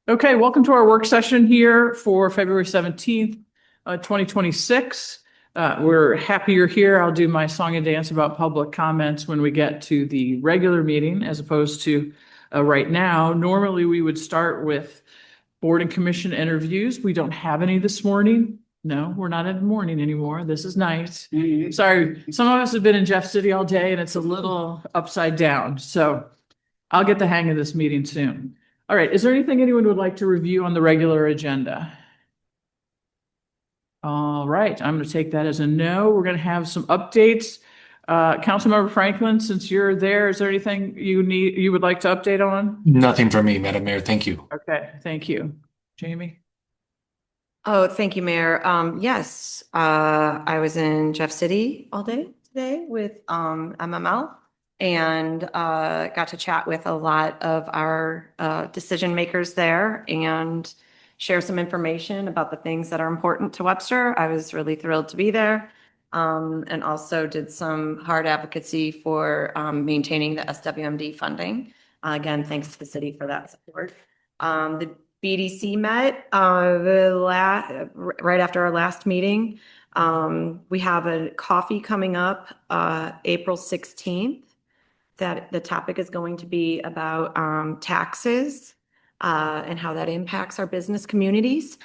Okay, welcome to our work session here for February 17th, 2026. We're happy you're here. I'll do my song and dance about public comments when we get to the regular meeting as opposed to right now. Normally, we would start with board and commission interviews. We don't have any this morning. No, we're not in the morning anymore. This is night. Sorry, some of us have been in Jeff City all day and it's a little upside down. So I'll get the hang of this meeting soon. All right, is there anything anyone would like to review on the regular agenda? All right, I'm going to take that as a no. We're going to have some updates. Councilmember Franklin, since you're there, is there anything you would like to update on? Nothing for me, Madam Mayor. Thank you. Okay, thank you. Jamie? Oh, thank you, Mayor. Yes, I was in Jeff City all day today with MML and got to chat with a lot of our decision makers there and share some information about the things that are important to Webster. I was really thrilled to be there, and also did some hard advocacy for maintaining the SWMD funding. Again, thanks to the city for that support. The BDC met right after our last meeting. We have a coffee coming up April 16th. That the topic is going to be about taxes and how that impacts our business communities.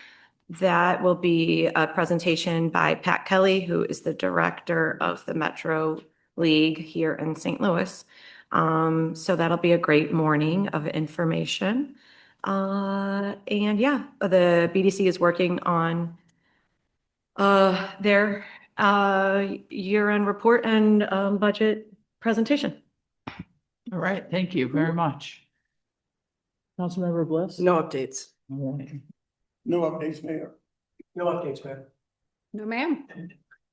That will be a presentation by Pat Kelly, who is the director of the Metro League here in St. Louis. So that'll be a great morning of information. And yeah, the BDC is working on their year-end report and budget presentation. All right, thank you very much. Councilmember Bliss? No updates. All right. No updates, Mayor. No updates, Mayor. No, ma'am.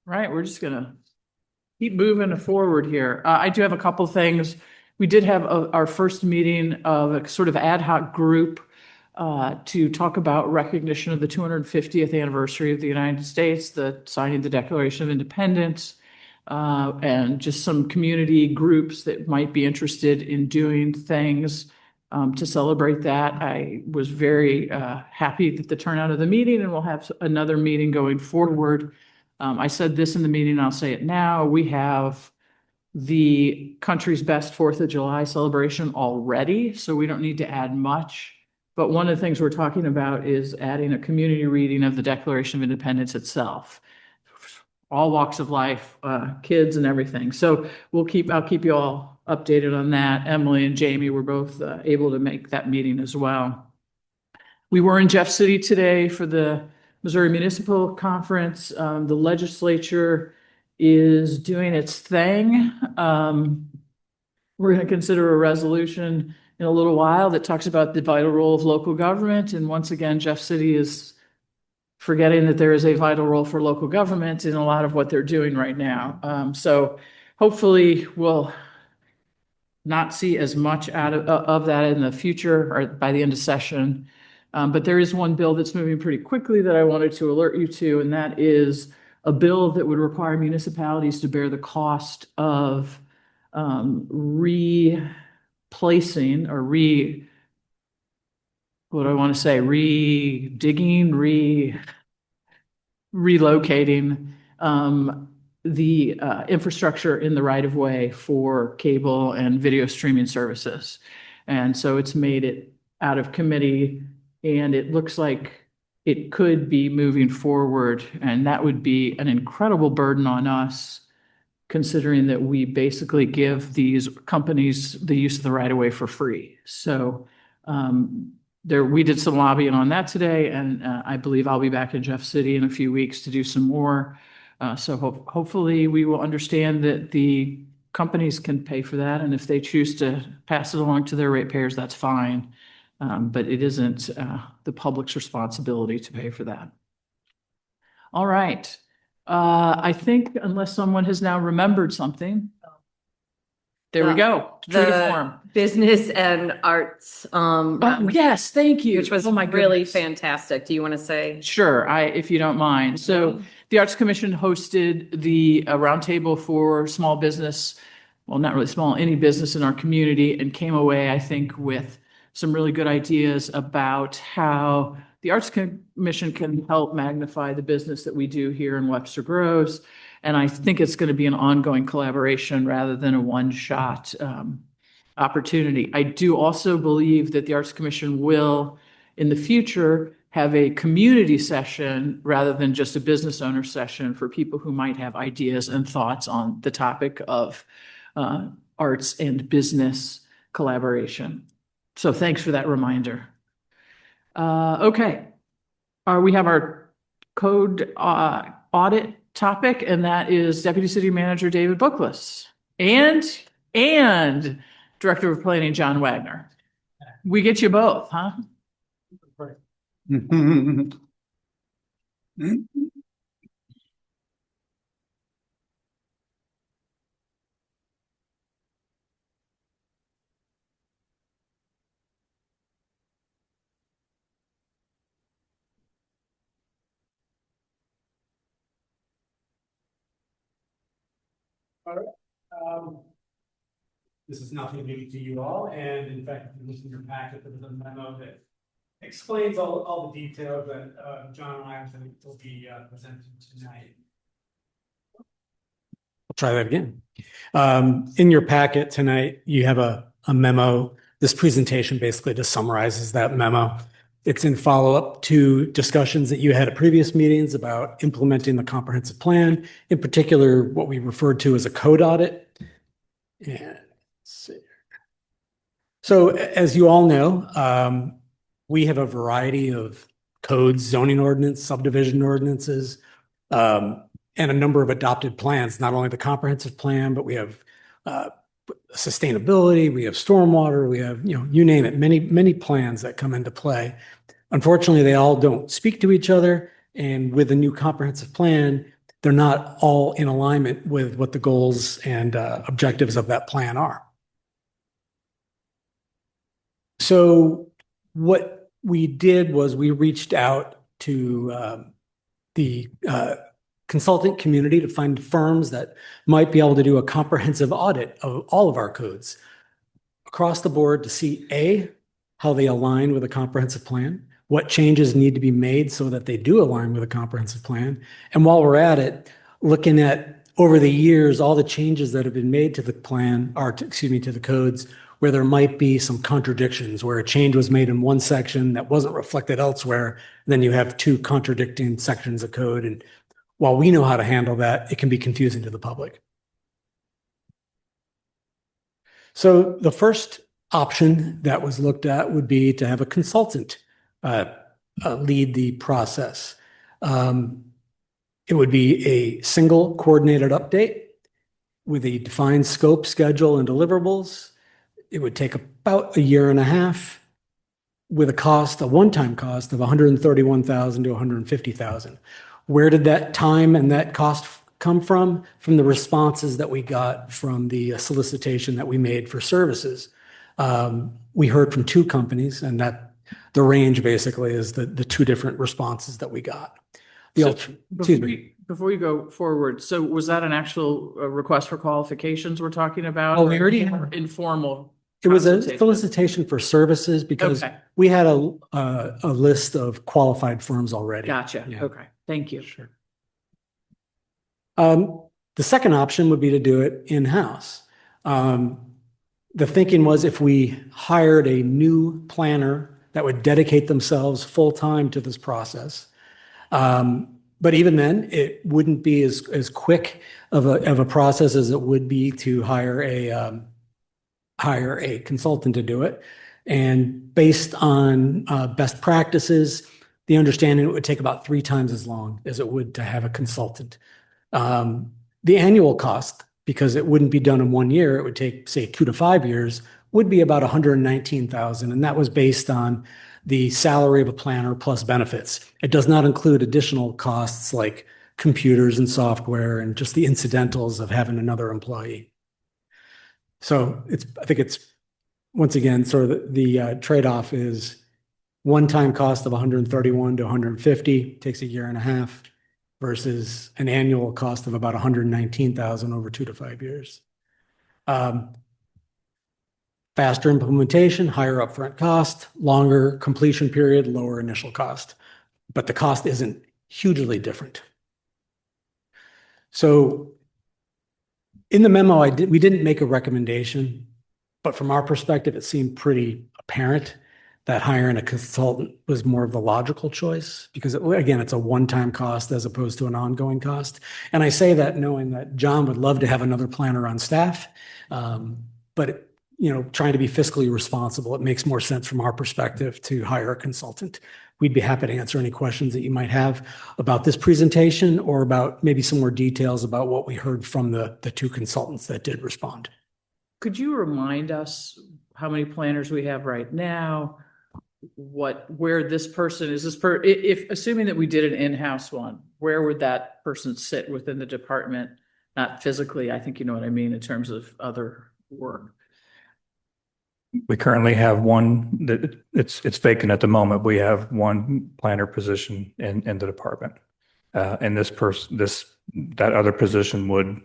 Right, we're just gonna keep moving forward here. I do have a couple things. We did have our first meeting of a sort of ad hoc group to talk about recognition of the 250th anniversary of the United States, the signing the Declaration of Independence, and just some community groups that might be interested in doing things to celebrate that. I was very happy that the turnout of the meeting, and we'll have another meeting going forward. I said this in the meeting, and I'll say it now. We have the country's best 4th of July celebration already, so we don't need to add much. But one of the things we're talking about is adding a community reading of the Declaration of Independence itself. All walks of life, kids and everything. So I'll keep you all updated on that. Emily and Jamie were both able to make that meeting as well. We were in Jeff City today for the Missouri Municipal Conference. The legislature is doing its thing. We're going to consider a resolution in a little while that talks about the vital role of local government. And once again, Jeff City is forgetting that there is a vital role for local government in a lot of what they're doing right now. So hopefully we'll not see as much out of that in the future or by the end of session. But there is one bill that's moving pretty quickly that I wanted to alert you to, and that is a bill that would require municipalities to bear the cost of replacing or relocating the infrastructure in the right of way for cable and video streaming services. And so it's made it out of committee, and it looks like it could be moving forward, and that would be an incredible burden on us, considering that we basically give these companies the use of the right of way for free. So we did some lobbying on that today, and I believe I'll be back in Jeff City in a few weeks to do some more. So hopefully we will understand that the companies can pay for that, and if they choose to pass it along to their ratepayers, that's fine. But it isn't the public's responsibility to pay for that. All right. I think unless someone has now remembered something. There we go. True to form. Business and arts. Oh, yes, thank you. Which was Oh my really goodness. fantastic. Do you want to say? Sure, if you don't mind. So the Arts Commission hosted the roundtable for small business, well, not really small, any business in our community, and came away, I think, with some really good ideas about how the Arts Commission can help magnify the business that we do here in Webster Groves. And I think it's going to be an ongoing collaboration rather than a one-shot opportunity. I do also believe that the Arts Commission will, in the future, have a community session rather than just a business owner session for people who might have ideas and thoughts on the topic of arts and business collaboration. So thanks for that reminder. Okay. We have our code audit topic, and that is Deputy City Manager David Bookless and Director of Planning John Wagner. We get you both, huh? This is nothing new to you all, and in fact, if you listen to your packet, there was a memo that explains all the details that John and I will be presenting tonight. I'll try that again. In your packet tonight, you have a memo. This presentation basically just summarizes that memo. It's in follow-up to discussions that you had at previous meetings about implementing the comprehensive plan, in particular, what we referred to as a code audit. And let's see. So as you all know, we have a variety of codes, zoning ordinance, subdivision ordinances, and a number of adopted plans, not only the comprehensive plan, but we have sustainability, we have stormwater, we have, you name it, many plans that come into play. Unfortunately, they all don't speak to each other. And with the new comprehensive plan, they're not all in alignment with what the goals and objectives of that plan are. So what we did was we reached out to the consultant community to find firms that might be able to do a comprehensive audit of all of our codes across the board to see A, how they align with a comprehensive plan, what changes need to be made so that they do align with a comprehensive plan. And while we're at it, looking at over the years, all the changes that have been made to the plan, or to the codes, where there might be some contradictions, where a change was made in one section that wasn't reflected elsewhere, then you have two contradicting sections of code. And while we know how to handle that, it can be confusing to the public. So the first option that was looked at would be to have a consultant lead the process. It would be a single coordinated update with a defined scope, schedule, and deliverables. It would take about a year and a half with a one-time cost of $131,000 to $150,000. Where did that time and that cost come from? From the responses that we got from the solicitation that we made for services. We heard from two companies, and that the range basically is the two different responses that we got. Before you go forward, so was that an actual request for qualifications we're talking about? Oh, we already have informal. It was a consultation? solicitation for services because we had a list of qualified firms already. Gotcha. Yeah. Okay. Thank you. Sure. The second option would be to do it in-house. The thinking was if we hired a new planner that would dedicate themselves full-time to this process. But even then, it wouldn't be as quick of a process as it would be to hire a consultant to do it. And based on best practices, the understanding it would take about 3 times as long as it would to have a consultant. The annual cost, because it wouldn't be done in 1 year, it would take, say, 2 to 5 years, would be about $119,000. And that was based on the salary of a planner plus benefits. It does not include additional costs like computers and software and just the incidentals of having another employee. So I think it's, once again, sort of the trade-off is one-time cost of $131,000 to $150,000, takes a year and a half, versus an annual cost of about $119,000 over 2 to 5 years. Faster implementation, higher upfront cost, longer completion period, lower initial cost. But the cost isn't hugely different. So in the memo, we didn't make a recommendation, but from our perspective, it seemed pretty apparent that hiring a consultant was more of the logical choice because again, it's a one-time cost as opposed to an ongoing cost. And I say that knowing that John would love to have another planner on staff, but trying to be fiscally responsible, it makes more sense from our perspective to hire a consultant. We'd be happy to answer any questions that you might have about this presentation or about maybe some more details about what we heard from the two consultants that did respond. Could you remind us how many planners we have right now? Where this person is, if assuming that we did an in-house one, where would that person sit within the department? Not physically, I think you know what I mean, in terms of other work. We currently have one that it's vacant at the moment. We have one planner position in the department. And that other position would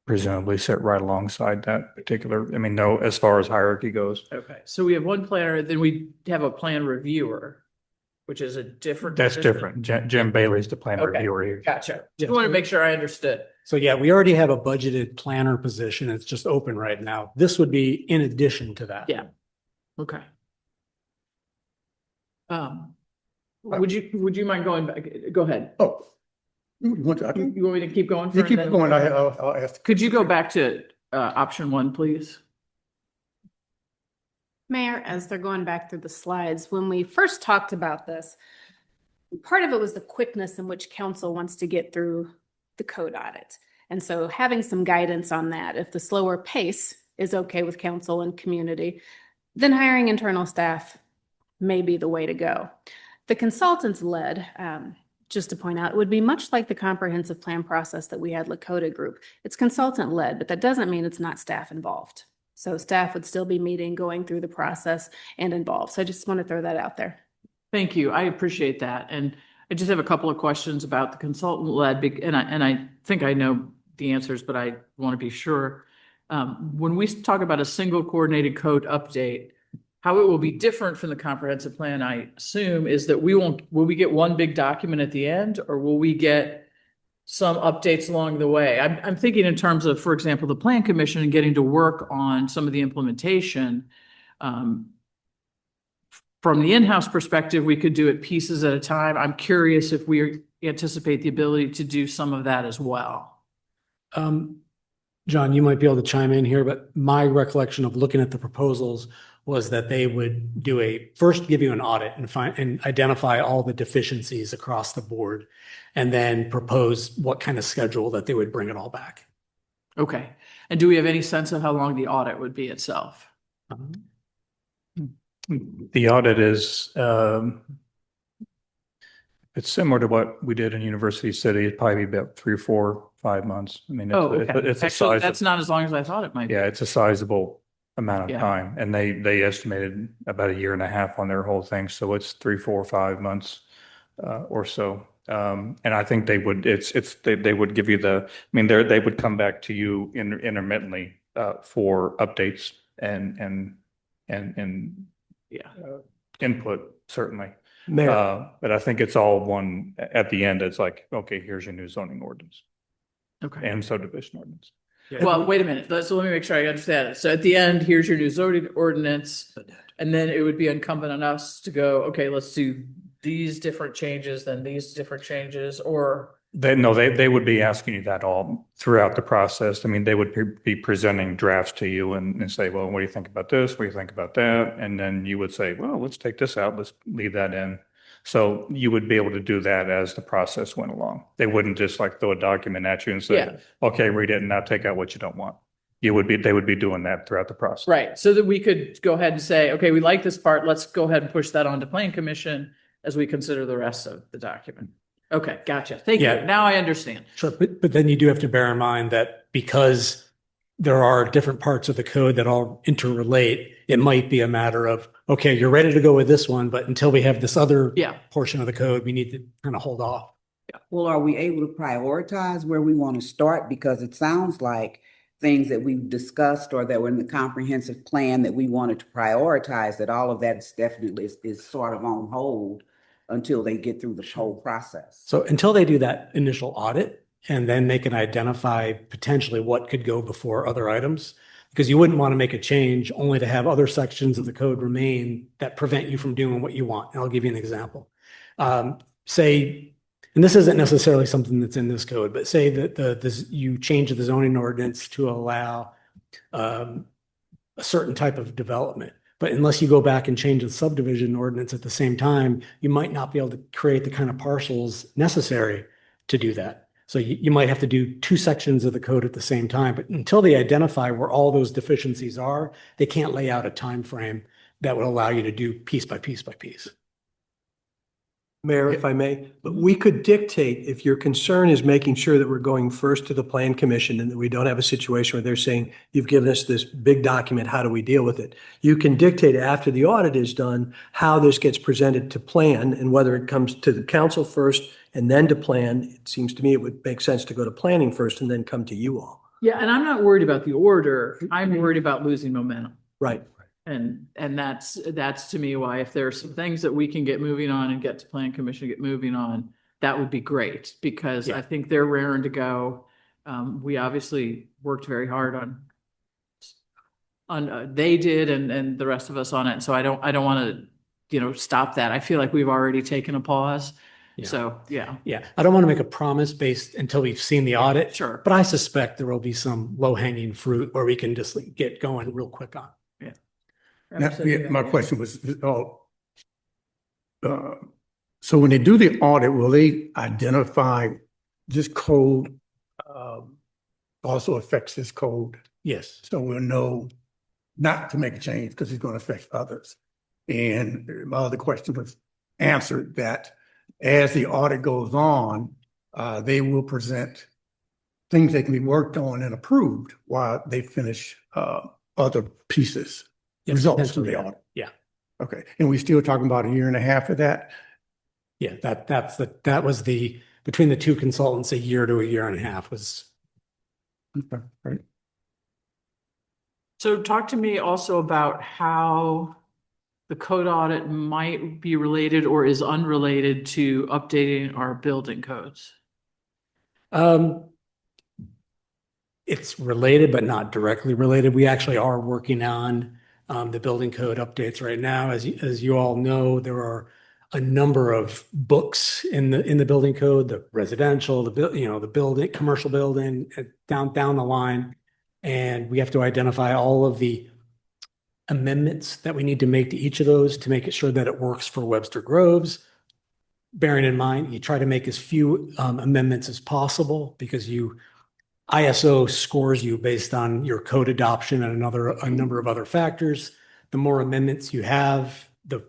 presumably sit right alongside that particular, no, as far as hierarchy goes. Okay, so we have one planner, then we have a plan reviewer, which is a different. That's position. different. Jim Bailey's the planner Okay. reviewer here. Gotcha. Just want to make sure I understood. So yeah, we already have a budgeted planner position. It's just open right now. This would be in addition to that. Yeah. Okay. Would you mind going back? Go ahead. Oh. You want to, I can, You want me to keep going? you for a keep minute? going, I'll ask. Could you go back to option one, please? Mayor, as they're going back through the slides, when we first talked about this, part of it was the quickness in which council wants to get through the code audit. And so having some guidance on that, if the slower pace is okay with council and community, then hiring internal staff may be the way to go. The consultants led, just to point out, it would be much like the comprehensive plan process that we had Lakota Group. It's consultant led, but that doesn't mean it's not staff involved. So staff would still be meeting, going through the process and involved. So I just want to throw that out there. Thank you. I appreciate that. And I just have a couple of questions about the consultant led, and I think I know the answers, but I want to be sure. When we talk about a single coordinated code update, how it will be different from the comprehensive plan, I assume, is that will we get one big document at the end, or will we get some updates along the way? I'm thinking in terms of, for example, the Plan Commission and getting to work on some of the implementation. From the in-house perspective, we could do it pieces at a time. I'm curious if we anticipate the ability to do some of that as well. John, you might be able to chime in here, but my recollection of looking at the proposals was that they would first give you an audit and identify all the deficiencies across the board, and then propose what kind of schedule that they would bring it all back. Okay. And do we have any sense of how long the audit would be itself? The audit is, it's similar to what we did in University City. It'd probably be about 3, 4, 5 months. Oh, okay. It's a Actually, size. that's not as long as I thought it might be. Yeah, it's a sizable amount of Yeah. time, and they estimated about 1.5 years on their whole thing. So it's 3, 4, 5 months or so. And I think they would. They would give you they would come back to you intermittently for updates and Yeah. input certainly. Mayor, But I think it's all one at the end. It's like, okay, here's your new zoning ordinance Okay. and subdivision ordinance. Well, wait a minute. So let me make sure I understand it. So at the end, here's your new zoning ordinance. And then it would be incumbent on us to go, okay, let's do these different changes, then these different changes, or. They would be asking you that all throughout the process. I mean, they would be presenting drafts to you and say, well, what do you think about this? What do you think about that? And then you would say, well, let's take this out. Let's leave that in. So you would be able to do that as the process went along. They wouldn't just like throw a document at you and say, Yeah. okay, read it and now take out what you don't want. They would be doing that throughout the process. Right. So that we could go ahead and say, okay, we like this part. Let's go ahead and push that on to Plan Commission as we consider the rest of the document. Okay, gotcha. Thank you. Yeah. Now I understand. Sure, but then you do have to bear in mind that because there are different parts of the code that all interrelate, it might be a matter of, okay, you're ready to go with this one, but until we have this other Yeah. portion of the code, we need to kind of hold off. Well, are we able to prioritize where we want to start? Because it sounds like things that we've discussed or that were in the comprehensive plan that we wanted to prioritize, that all of that is definitely is sort of on hold until they get through the whole process. So until they do that initial audit, and then they can identify potentially what could go before other items, because you wouldn't want to make a change only to have other sections of the code remain that prevent you from doing what you want. And I'll give you an example. Say, and this isn't necessarily something that's in this code, but say that you change the zoning ordinance to allow a certain type of development. But unless you go back and change the subdivision ordinance at the same time, you might not be able to create the kind of parcels necessary to do that. So you might have to do two sections of the code at the same time. But until they identify where all those deficiencies are, they can't lay out a time frame that would allow you to do piece by piece by piece. Mayor, if I may, but we could dictate, if your concern is making sure that we're going first to the Plan Commission and that we don't have a situation where they're saying, you've given us this big document, how do we deal with it? You can dictate after the audit is done, how this gets presented to Plan and whether it comes to the council first and then to Plan. It seems to me it would make sense to go to planning first and then come to you all. Yeah, and I'm not worried about the order. I'm worried about losing momentum. Right. And that's to me why, if there are some things that we can get moving on and get to Plan Commission, get moving on, that would be great, because I think they're raring to go. We obviously worked very hard on they did, and the rest of us on it. So I don't want to, stop that. I feel like we've already taken a pause. Yeah. So, yeah. Yeah, I don't want to make a promise based until we've seen the audit. Sure. But I suspect there will be some low-hanging fruit where we can just get going real quick on. My question was, so when they do the audit, will they identify this code also affects this code? Yes. So we'll know not to make a change because it's going to affect others. And my other question was answered, that as the audit goes on, they will present things that can be worked on and approved while they finish other pieces. Yes, Results from the potentially. audit. Yeah. Okay. And we still talking about 1.5 years of that? Yeah, that was between the two consultants, 1 year to 1.5 years was. Okay, right. So talk to me also about how the code audit might be related or is unrelated to updating our building codes. It's related, but not directly related. We actually are working on the building code updates right now. As you all know, there are a number of books in the building code, the residential, the building, commercial building, down the line. And we have to identify all of the amendments that we need to make to each of those to make it sure that it works for Webster Groves. Bearing in mind, you try to make as few amendments as possible, because ISO scores you based on your code adoption and a number of other factors. The more amendments you have, the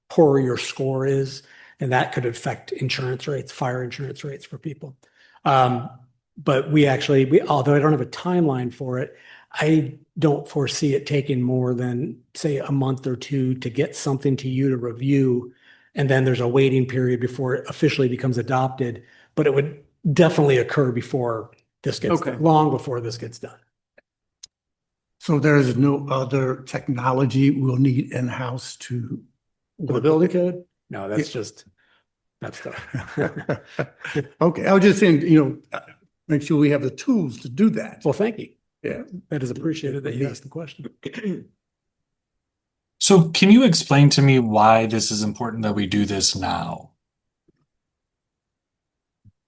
poorer your score is, and that could affect insurance rates, fire insurance rates for people. But although I don't have a timeline for it, I don't foresee it taking more than, say, a month or two to get something to you to review. And then there's a waiting period before it officially becomes adopted, but it would definitely occur before this gets done, long before this gets done. So there is no other technology we'll need in-house to. For the building code? No, that's stuff. Okay, I was just saying, make sure we have the tools to do that. Well, thank you. Yeah. That is appreciated that you asked the question. So can you explain to me why this is important that we do this now?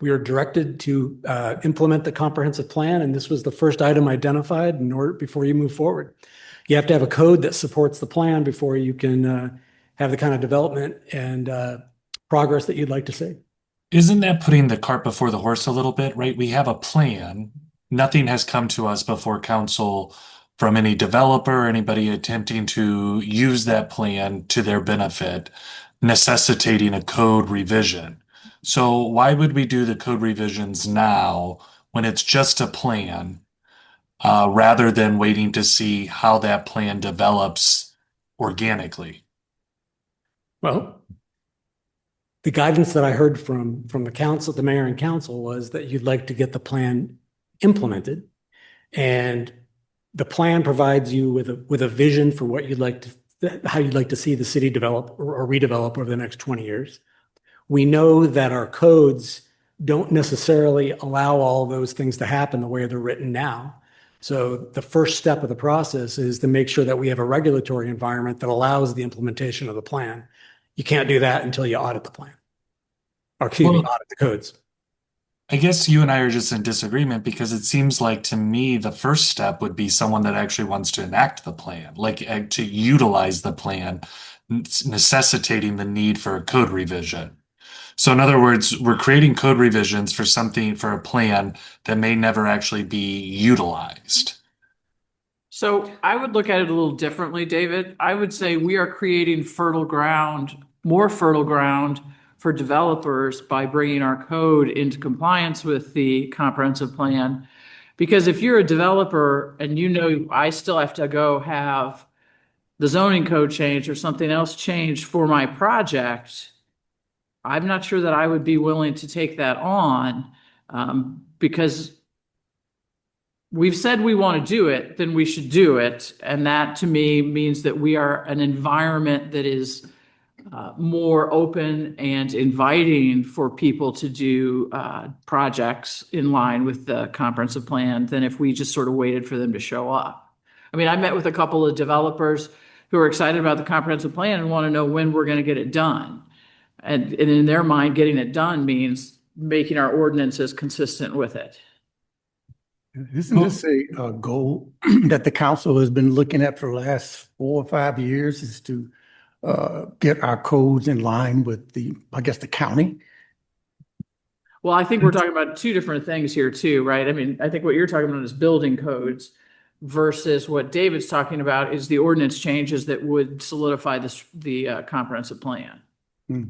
We are directed to implement the comprehensive plan, and this was the first item identified before you move forward. You have to have a code that supports the plan before you can have the kind of development and progress that you'd like to see. Isn't that putting the cart before the horse a little bit, right? We have a plan. Nothing has come to us before council from any developer, anybody attempting to use that plan to their benefit, necessitating a code revision. So why would we do the code revisions now when it's just a plan, rather than waiting to see how that plan develops organically? Well, the guidance that I heard from the council, the mayor and council, was that you'd like to get the plan implemented. And the plan provides you with a vision for what you'd like to, how you'd like to see the city develop or redevelop over the next 20 years. We know that our codes don't necessarily allow all those things to happen the way they're written now. So the first step of the process is to make sure that we have a regulatory environment that allows the implementation of the plan. You can't do that until you audit the plan. Or excuse me, Well, audit the codes. I guess you and I are just in disagreement because it seems like to me the first step would be someone that actually wants to enact the plan, like to utilize the plan, necessitating the need for a code revision. So in other words, we're creating code revisions for something for a plan that may never actually be utilized. So I would look at it a little differently, David. I would say we are creating fertile ground, more fertile ground for developers by bringing our code into compliance with the comprehensive plan. Because if you're a developer and you know I still have to go have the zoning code changed or something else changed for my project, I'm not sure that I would be willing to take that on, because we've said we want to do it, then we should do it. And that to me means that we are an environment that is more open and inviting for people to do projects in line with the comprehensive plan than if we just sort of waited for them to show up. I mean, I met with a couple of developers who are excited about the comprehensive plan and want to know when we're going to get it done. And in their mind, getting it done means making our ordinances consistent with it. Isn't this a goal that the council has been looking at for the last 4 or 5 years, is to get our codes in line with I guess, the county? Well, I think we're talking about two different things here too, right? I mean, I think what you're talking about is building codes versus what David's talking about is the ordinance changes that would solidify the comprehensive plan. Hmm.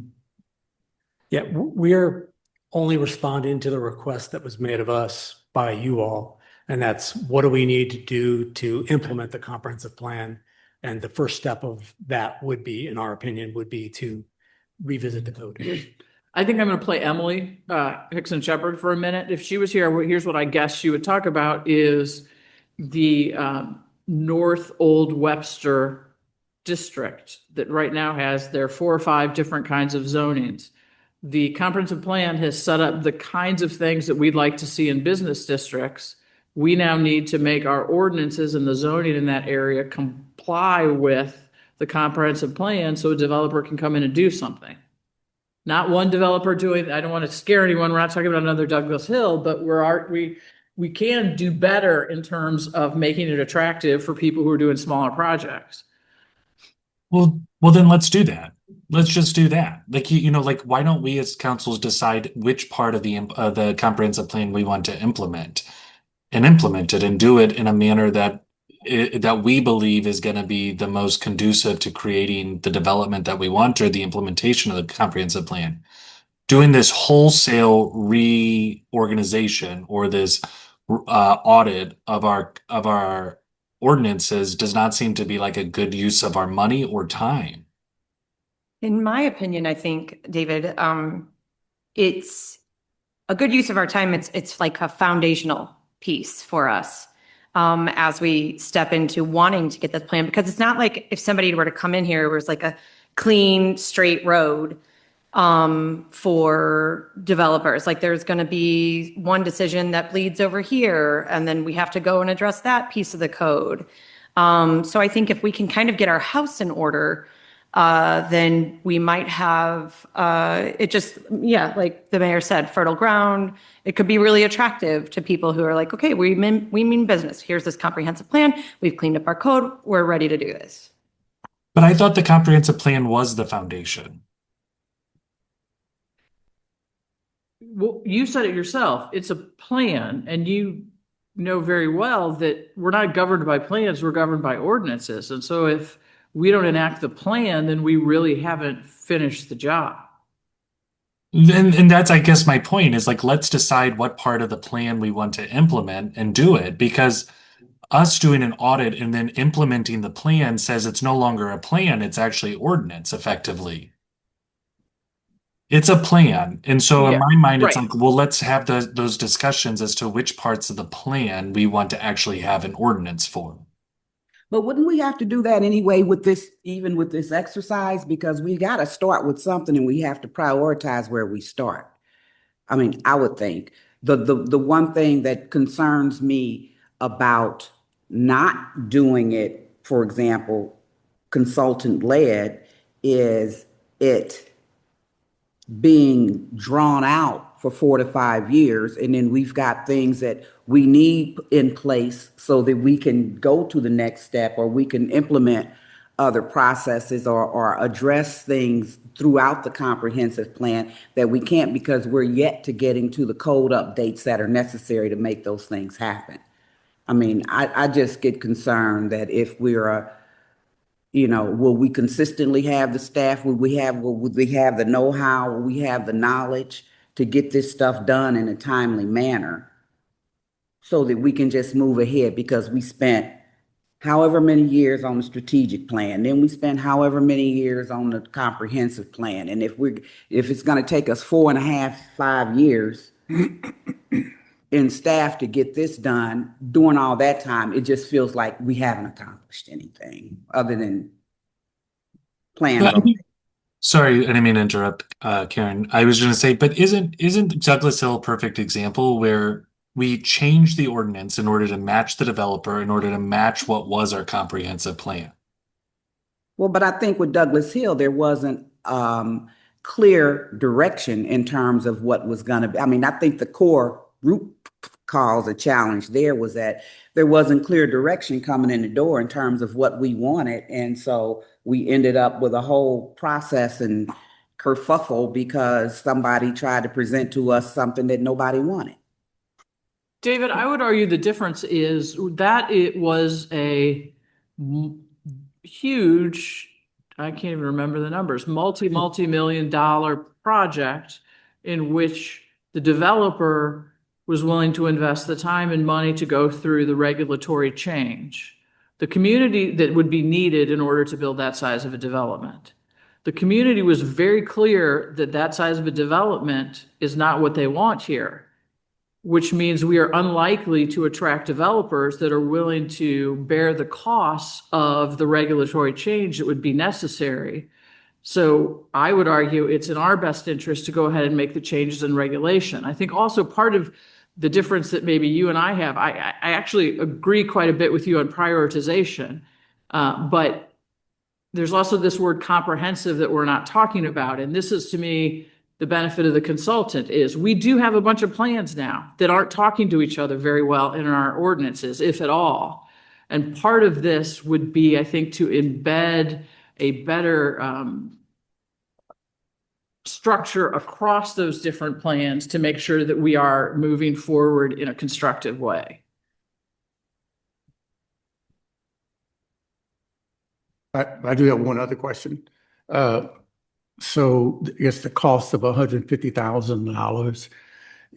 Yeah, we're only responding to the request that was made of us by you all. And that's what do we need to do to implement the comprehensive plan? And the first step of that would be, in our opinion, would be to revisit the code. I think I'm going to play Emily Hickson Shepherd for a minute. If she was here, here's what I guess she would talk about is the North Old Webster district that right now has their 4 or 5 different kinds of zonings. The comprehensive plan has set up the kinds of things that we'd like to see in business districts. We now need to make our ordinances and the zoning in that area comply with the comprehensive plan so a developer can come in and do something. Not one developer doing, I don't want to scare anyone, we're not talking about another Douglas Hill, but we can do better in terms of making it attractive for people who are doing smaller projects. Well, then let's do that. Let's just do that. Like like why don't we as councils decide which part of the comprehensive plan we want to implement it and do it in a manner that that we believe is going to be the most conducive to creating the development that we want or the implementation of the comprehensive plan. Doing this wholesale reorganization or this audit of our ordinances does not seem to be like a good use of our money or time. In my opinion, I think, David, it's a good use of our time. It's like a foundational piece for us as we step into wanting to get this plan, because it's not like if somebody were to come in here, it was like a clean, straight road for developers. Like there's going to be one decision that bleeds over here, and then we have to go and address that piece of the code. So I think if we can kind of get our house in order, then we might have it just, yeah, like the mayor said, fertile ground. It could be really attractive to people who are like, okay, we mean business. Here's this comprehensive plan. We've cleaned up our code. We're ready to do this. But I thought the comprehensive plan was the foundation. Well, you said it yourself. It's a plan, and you know very well that we're not governed by plans, we're governed by ordinances. And so if we don't enact the plan, then we really haven't finished the job. And that's, I guess, my point is like, let's decide what part of the plan we want to implement and do it, because us doing an audit and then implementing the plan says it's no longer a plan, it's actually ordinance effectively. It's a plan. And so in Yeah, my mind, it's right. like, well, let's have those discussions as to which parts of the plan we want to actually have an ordinance for. But wouldn't we have to do that anyway with this, even with this exercise? Because we got to start with something and we have to prioritize where we start. I mean, I would think the one thing that concerns me about not doing it, for example, consultant led, is it being drawn out for 4 to 5 years. And then we've got things that we need in place so that we can go to the next step, or we can implement other processes, or address things throughout the comprehensive plan that we can't, because we're yet to getting to the code updates that are necessary to make those things happen. I mean, I just get concerned that if we're will we consistently have the staff? Will we have the know-how? Will we have the knowledge to get this stuff done in a timely manner so that we can just move ahead? Because we spent however many years on the strategic plan, then we spent however many years on the comprehensive plan. And if it's going to take us 4.5, 5 years in staff to get this done, during all that time, it just feels like we haven't accomplished anything other than plans on. Sorry, I didn't mean to interrupt, Karen. I was going to say, but isn't Douglas Hill a perfect example where we changed the ordinance in order to match the developer, in order to match what was our comprehensive plan? Well, but I think with Douglas Hill, there wasn't clear direction in terms of what was going to be. I mean, I think the core root cause, a challenge there was that there wasn't clear direction coming in the door in terms of what we wanted. And so we ended up with a whole process and kerfuffle because somebody tried to present to us something that nobody wanted. David, I would argue the difference is that it was a huge, I can't even remember the numbers, multi-million-dollar project in which the developer was willing to invest the time and money to go through the regulatory change. The community that would be needed in order to build that size of a development. The community was very clear that that size of a development is not what they want here, which means we are unlikely to attract developers that are willing to bear the costs of the regulatory change that would be necessary. So I would argue it's in our best interest to go ahead and make the changes in regulation. I think also part of the difference that maybe you and I have, I actually agree quite a bit with you on prioritization, but there's also this word comprehensive that we're not talking about. And this is, to me, the benefit of the consultant is we do have a bunch of plans now that aren't talking to each other very well in our ordinances, if at all. And part of this would be, I think, to embed a better structure across those different plans to make sure that we are moving forward in a constructive way. I do have one other question. So I guess the cost of $150,000,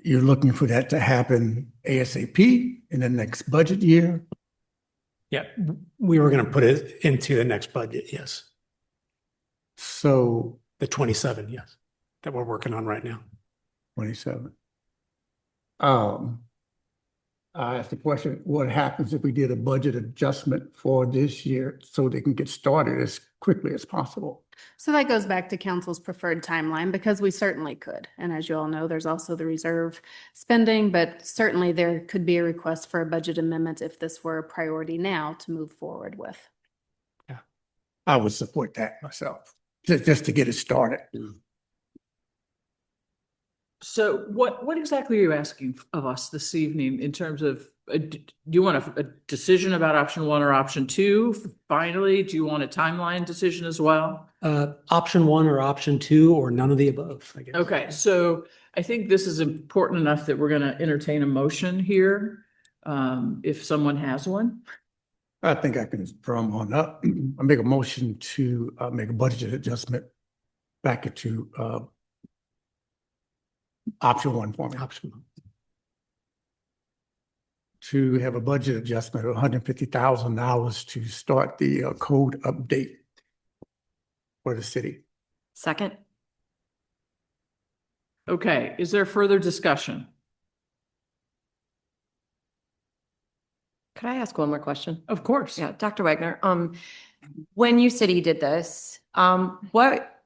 you're looking for that to happen ASAP in the next budget year? Yeah, we were going to put it into the next budget, yes. So The 27, yes, that we're working on right now. 27. I asked the question, what happens if we did a budget adjustment for this year so they can get started as quickly as possible? So that goes back to council's preferred timeline, because we certainly could. And as you all know, there's also the reserve spending, but certainly there could be a request for a budget amendment if this were a priority now to move forward with. Yeah, I would support that myself, just to get it started. So what exactly are you asking of us this evening in terms of, do you want a decision about option 1 or option 2? Finally, do you want a timeline decision as well? Option 1 or option 2 or none of the above, I guess. Okay, so I think this is important enough that we're going to entertain a motion here, if someone has one. I think I can drum on up. I make a motion to make a budget adjustment back into option 1 for me. Option 1. To have a budget adjustment of $150,000 to start the code update for the city. Second. Okay, is there further discussion? Could I ask one more question? Of course. Yeah, Dr. Wagner, when you said you did this, what,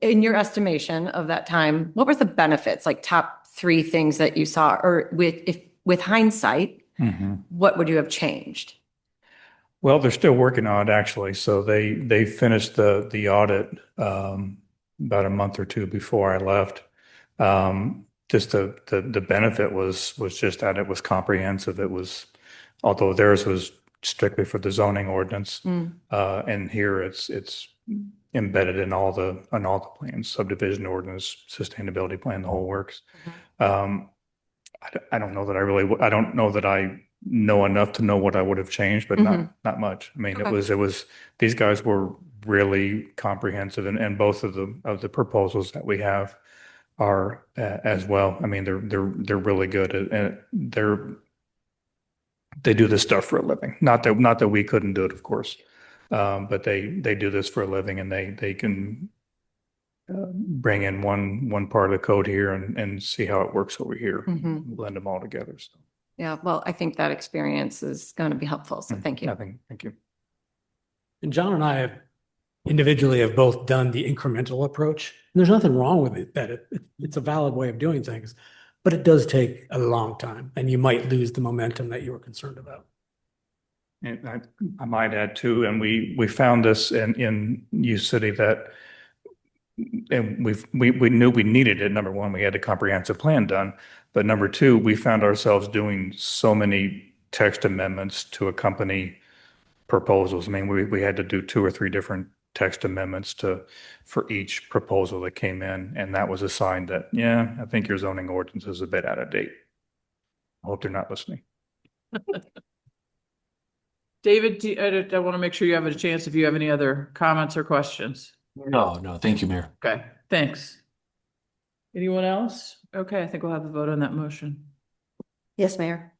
in your estimation of that time, what were the benefits, like top three things that you saw, or with hindsight, what would you have changed? Well, they're still working on it actually. So they finished the audit about a month or two before I left. Just the benefit was just that it was comprehensive. It was, although theirs was strictly for the zoning ordinance, and here it's embedded in all the plans, subdivision ordinance, sustainability plan, the whole works. I don't know that I don't know that I know enough to know what I would have changed, but not much. I mean, Okay. it was these guys were really comprehensive, and both of the proposals that we have are as well. I mean, they're really good, and they do this stuff for a living. Not that we couldn't do it, of course, but they do this for a living, and they can bring in one part of the code here and see how it works over here, blend them all together. So Yeah, well, I think that experience is going to be helpful. So thank you. nothing. Thank you. And John and I have individually have both done the incremental approach. And there's nothing wrong with it, that it's a valid way of doing things, but it does take a long time and you might lose the momentum that you were concerned about. And I might add too, and we found this in U City that, and we knew we needed it. Number one, we had a comprehensive plan done, but number two, we found ourselves doing so many text amendments to accompany proposals. I mean, we had to do 2 or 3 different text amendments for each proposal that came in, and that was a sign that, yeah, I think your zoning ordinance is a bit out of date. I hope they're not listening. David, I want to make sure you have a chance if you have any other comments or questions. No, thank you, Mayor. Okay, thanks. Anyone else? Okay, I think we'll have a vote on that motion. Yes, Mayor.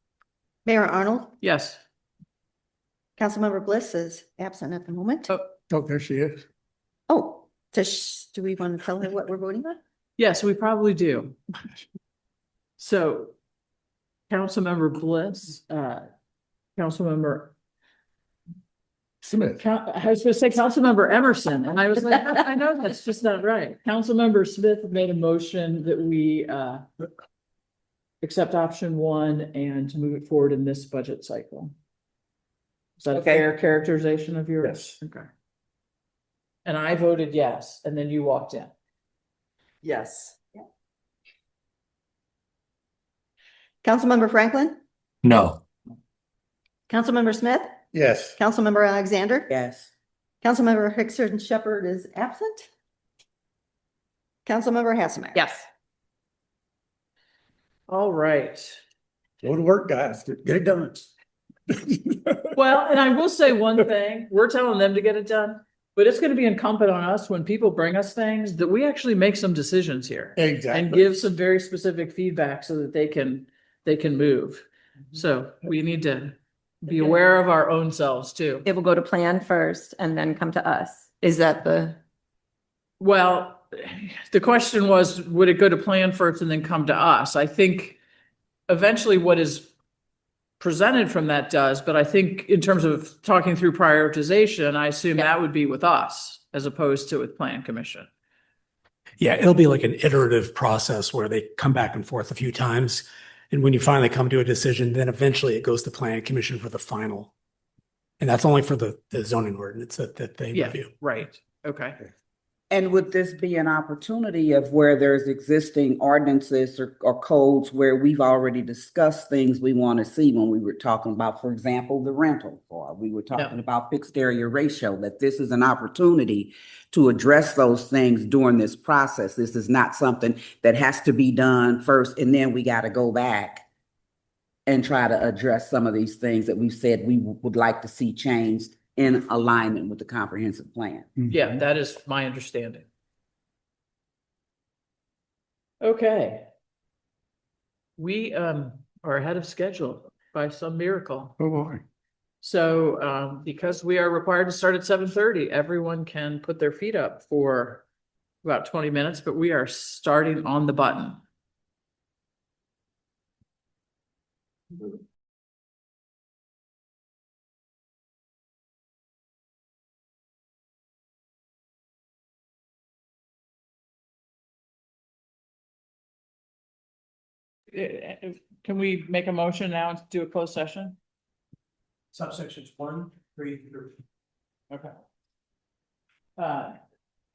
Mayor Arnold, Yes. Councilmember Bliss is absent at the moment. Oh, there she is. Oh, do we want to tell her what we're voting on? Yes, we probably do. So, Councilmember Bliss, Councilmember Smith. I was going to say Councilmember Emerson, and I was like, I know that's just not right. Councilmember Smith made a motion that we accept option 1 and to move it forward in this budget cycle. Is that a Okay. fair characterization of yours? Yes. Okay. And I voted yes, and then you walked in. Yes. Councilmember Franklin, No. Councilmember Smith, Yes. Councilmember Alexander, Yes. Councilmember Hickson Shepherd is absent. Councilmember Hassemer. Yes. All right. Go to work, guys. Get it done. Well, and I will say one thing, we're telling them to get it done, but it's going to be incumbent on us when people bring us things that we actually make some decisions here. And Exactly. give some very specific feedback so that they can move. So we need to be aware of our own selves too. It will go to plan first and then come to us. Is that the? Well, the question was, would it go to plan first and then come to us? I think eventually what is presented from that does, but I think in terms of talking through prioritization, I assume that would be with us as opposed to with Plan Commission. Yeah, it'll be like an iterative process where they come back and forth a few times. And when you finally come to a decision, then eventually it goes to Plan Commission for the final. And that's only for the zoning ordinance that they Yeah, review. right. Okay. And would this be an opportunity of where there's existing ordinances or codes where we've already discussed things we want to see when we were talking about, for example, the rental, or we were talking about fixed area ratio, that this is an opportunity to address those things during this process. This is not something that has to be done first, and then we got to go back and try to address some of these things that we've said we would like to see changed in alignment with the comprehensive plan. Yeah, that is my understanding. Okay. We are ahead of schedule by some miracle. Oh, boy. So because we are required to start at 7:30, everyone can put their feet up for about 20 minutes, but we are starting on the button. Can we make a motion now to do a closed session? Subsections 1, 3, 13. Okay.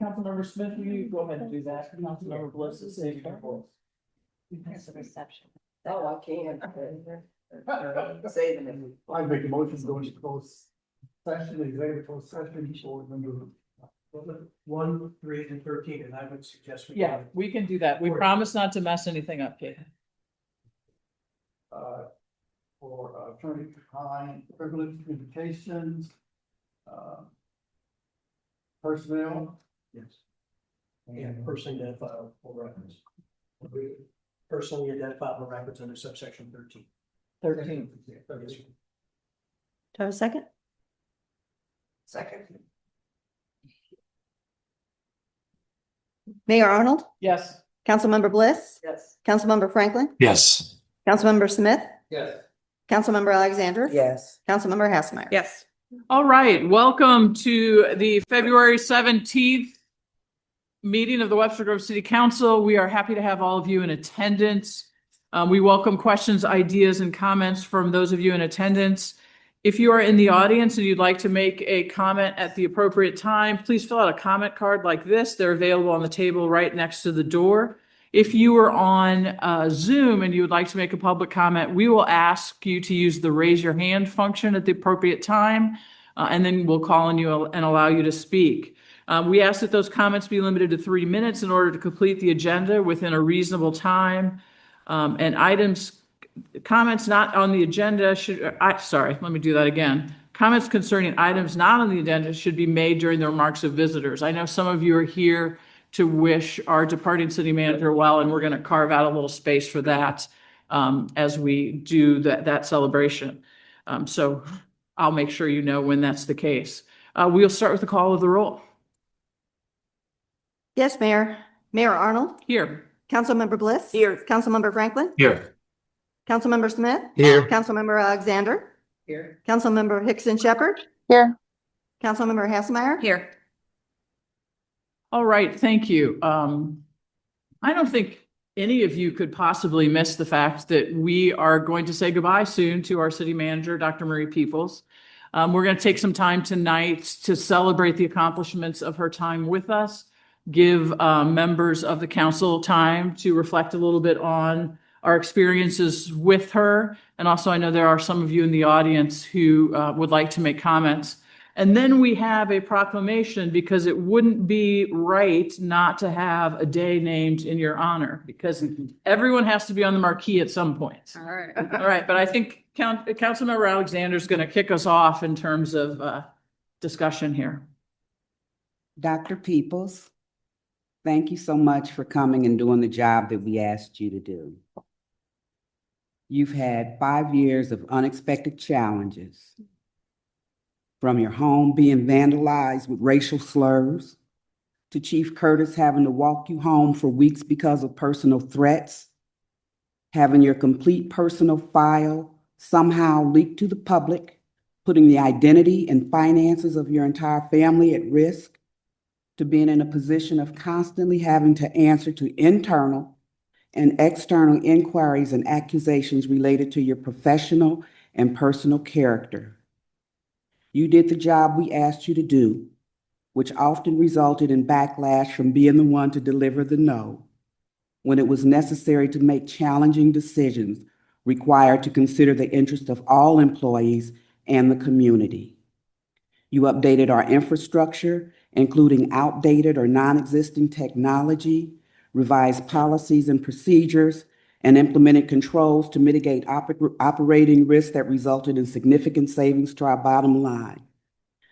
Councilmember Smith, will you go ahead and do that? Councilmember Bliss is saying. There's a reception. Oh, I can't. Saving it. I make a motion to go into closed session, executive closed session for number. 1, 3, and 13, and I would suggest we. Yeah, we can do that. We promise not to mess anything up, Kate. For attorney-client privilege communications, personnel. Yes. And personally identifiable records. Personally identifiable records under subsection 13. 13. Do I have a second? Second. Mayor Arnold, Yes. Councilmember Bliss, Yes. Councilmember Franklin, Yes. Councilmember Smith, Yes. Councilmember Alexander. Yes. Councilmember Hasselmeyer. Yes. All right, welcome to the February 17th meeting of the Webster Grove City Council. We are happy to have all of you in attendance. We welcome questions, ideas, and comments from those of you in attendance. If you are in the audience and you'd like to make a comment at the appropriate time, please fill out a comment card like this. They're available on the table right next to the door. If you are on Zoom and you would like to make a public comment, we will ask you to use the raise your hand function at the appropriate time, and then we'll call on you and allow you to speak. We ask that those comments be limited to 3 minutes in order to complete the agenda within a reasonable time. Comments not on the agenda let me do that again. Comments concerning items not on the agenda should be made during the remarks of visitors. I know some of you are here to wish our departing city manager well, and we're going to carve out a little space for that as we do that celebration. So I'll make sure you know when that's the case. We'll start with the call of the roll. Yes, Mayor. Mayor Arnold, Here. Councilmember Bliss. Here. Councilmember Franklin, Here. Councilmember Smith. Here. Councilmember Alexander. Here. Councilmember Hickson Shepherd. Here. Councilmember Hasselmeyer. Here. All right, thank you. I don't think any of you could possibly miss the fact that we are going to say goodbye soon to our city manager, Dr. Marie Peoples. We're going to take some time tonight to celebrate the accomplishments of her time with us, give members of the council time to reflect a little bit on our experiences with her. And also, I know there are some of you in the audience who would like to make comments. And then we have a proclamation, because it wouldn't be right not to have a day named in your honor, because everyone has to be on the marquee at some point. All right. All right, but I think Councilmember Alexander is going to kick us off in terms of discussion here. Dr. Peoples, thank you so much for coming and doing the job that we asked you to do. You've had 5 years of unexpected challenges, from your home being vandalized with racial slurs, to Chief Curtis having to walk you home for weeks because of personal threats, having your complete personal file somehow leaked to the public, putting the identity and finances of your entire family at risk, to being in a position of constantly having to answer to internal and external inquiries and accusations related to your professional and personal character. You did the job we asked you to do, which often resulted in backlash from being the one to deliver the no, when it was necessary to make challenging decisions required to consider the interest of all employees and the community. You updated our infrastructure, including outdated or non-existing technology, revised policies and procedures, and implemented controls to mitigate operating risks that resulted in significant savings to our bottom line.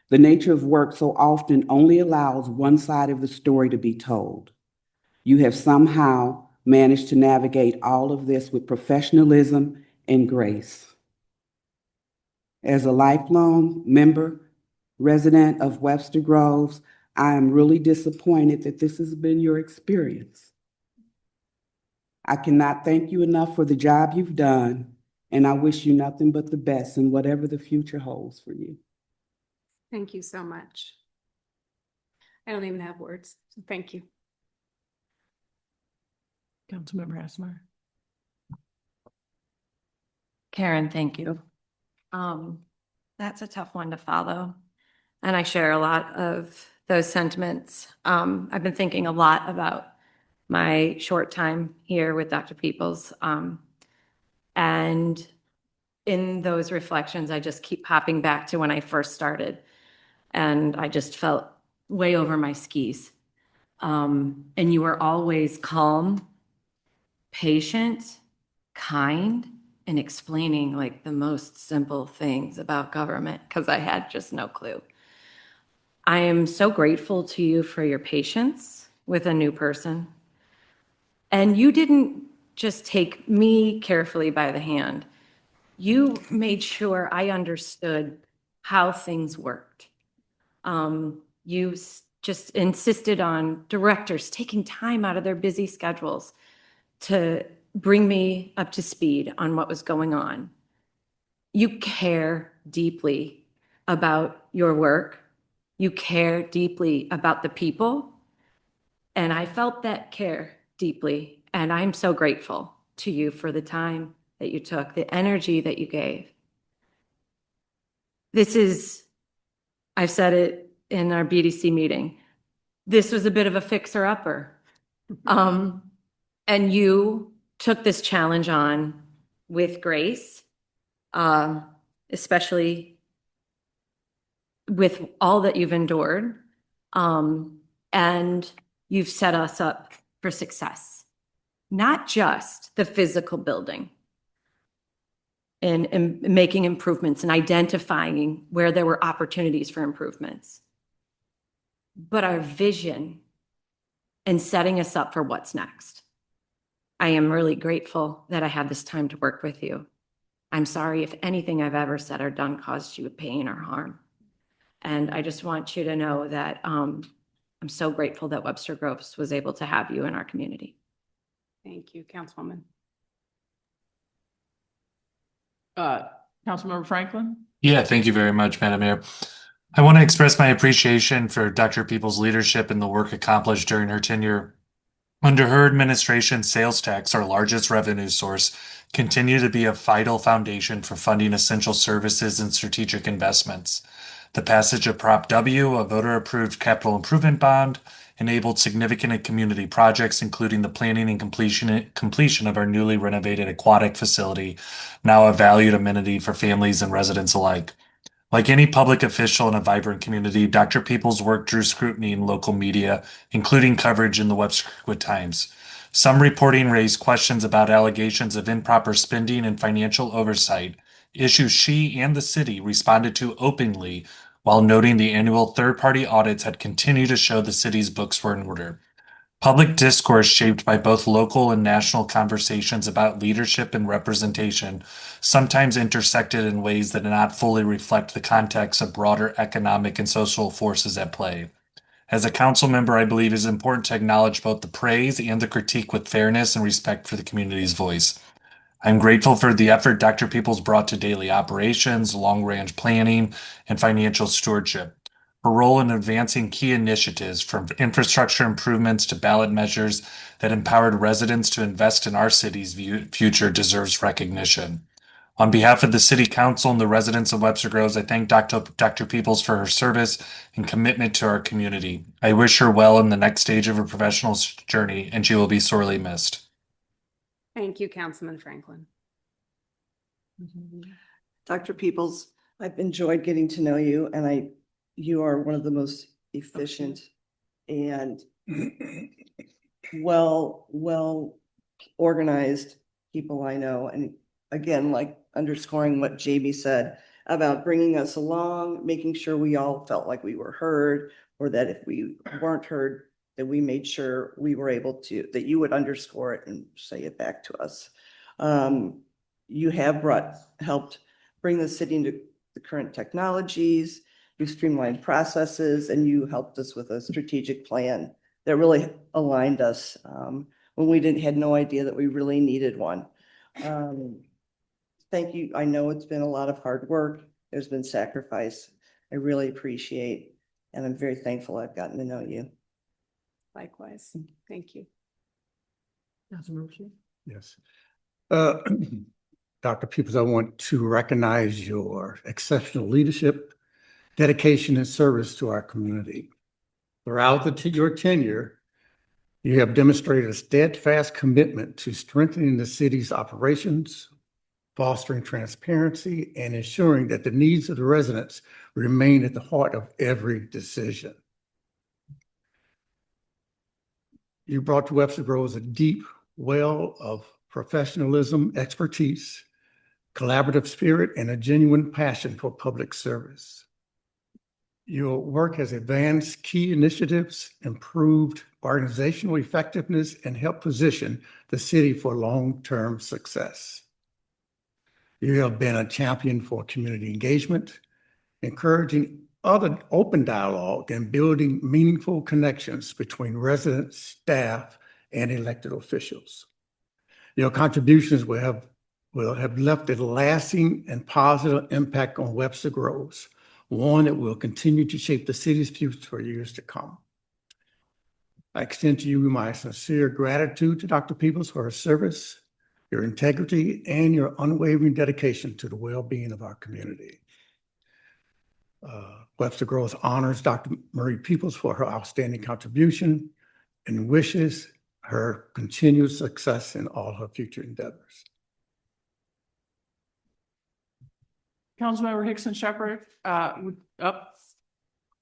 The nature of work so often only allows one side of the story to be told. You have somehow managed to navigate all of this with professionalism and grace. As a lifelong member, resident of Webster Groves, I am really disappointed that this has been your experience. I cannot thank you enough for the job you've done, and I wish you nothing but the best in whatever the future holds for you. Thank you so much. I don't even have words, so thank you. Councilmember Hassler. Karen, thank you. That's a tough one to follow. And I share a lot of those sentiments. I've been thinking a lot about my short time here with Dr. Peoples. And in those reflections, I just keep hopping back to when I first started. And I just felt way over my skis. And you were always calm, patient, kind, and explaining like the most simple things about government because I had just no clue. I am so grateful to you for your patience with a new person. And you didn't just take me carefully by the hand. You made sure I understood how things worked. You just insisted on directors taking time out of their busy schedules to bring me up to speed on what was going on. You care deeply about your work. You care deeply about the people. And I felt that care deeply. And I'm so grateful to you for the time that you took, the energy that you gave. This is, I've said it in our BDC meeting, this was a bit of a fixer-upper. And you took this challenge on with grace, especially with all that you've endured. And you've set us up for success, not just the physical building and making improvements and identifying where there were opportunities for improvements, but our vision and setting us up for what's next. I am really grateful that I had this time to work with you. I'm sorry if anything I've ever said or done caused you pain or harm. And I just want you to know that I'm so grateful that Webster Groves was able to have you in our community. Thank you, Councilwoman. Councilmember Franklin. Yeah, thank you very much, Madam Mayor. I want to express my appreciation for Dr. Peoples' leadership and the work accomplished during her tenure. Under her administration, sales tax, our largest revenue source, continue to be a vital foundation for funding essential services and strategic investments. The passage of Prop W, a voter-approved capital improvement bond, enabled significant community projects, including the planning and completion of our newly renovated aquatic facility, now a valued amenity for families and residents alike. Like any public official in a vibrant community, Dr. Peoples' work drew scrutiny in local media, including coverage in the Webster Times. Some reporting raised questions about allegations of improper spending and financial oversight, issues she and the city responded to openly, while noting the annual third-party audits had continued to show the city's books were in order. Public discourse shaped by both local and national conversations about leadership and representation sometimes intersected in ways that did not fully reflect the context of broader economic and social forces at play. As a council member, I believe it is important to acknowledge both the praise and the critique with fairness and respect for the community's voice. I'm grateful for the effort Dr. Peoples brought to daily operations, long-range planning, and financial stewardship. Her role in advancing key initiatives from infrastructure improvements to ballot measures that empowered residents to invest in our city's future deserves recognition. On behalf of the City Council and the residents of Webster Groves, I thank Dr. Peoples for her service and commitment to our community. I wish her well in the next stage of her professional journey, and she will be sorely missed. Thank you, Councilman Franklin. Dr. Peoples, I've enjoyed getting to know you, and you are one of the most efficient and well organized people I know. And again, like underscoring what Jamie said about bringing us along, making sure we all felt like we were heard, or that if we weren't heard, that we made sure we were able to, that you would underscore it and say it back to us. You have helped bring the city into the current technologies, You streamlined processes and you helped us with a strategic plan that really aligned us when we had no idea that we really needed one. Thank you. I know it's been a lot of hard work. There's been sacrifice. I really appreciate, and I'm very thankful I've gotten to know you. Likewise. Thank you. Councilmember Shi? Yes. Dr. Peoples, I want to recognize your exceptional leadership, dedication, and service to our community. Throughout your tenure, you have demonstrated a steadfast commitment to strengthening the city's operations, fostering transparency, and ensuring that the needs of the residents remain at the heart of every decision. You brought to Webster Groves a deep well of professionalism, expertise, collaborative spirit, and a genuine passion for public service. Your work has advanced key initiatives, improved organizational effectiveness, and helped position the city for long-term success. You have been a champion for community engagement, encouraging other open dialogue and building meaningful connections between residents, staff, and elected officials. Your contributions will have left a lasting and positive impact on Webster Groves, one that will continue to shape the city's future for years to come. I extend to you my sincere gratitude to Dr. Peoples for her service, your integrity, and your unwavering dedication to the well-being of our community. Webster Groves honors Dr. Marie Peoples for her outstanding contribution and wishes her continued success in all her future endeavors. Councilmember Hickson Shepherd, up.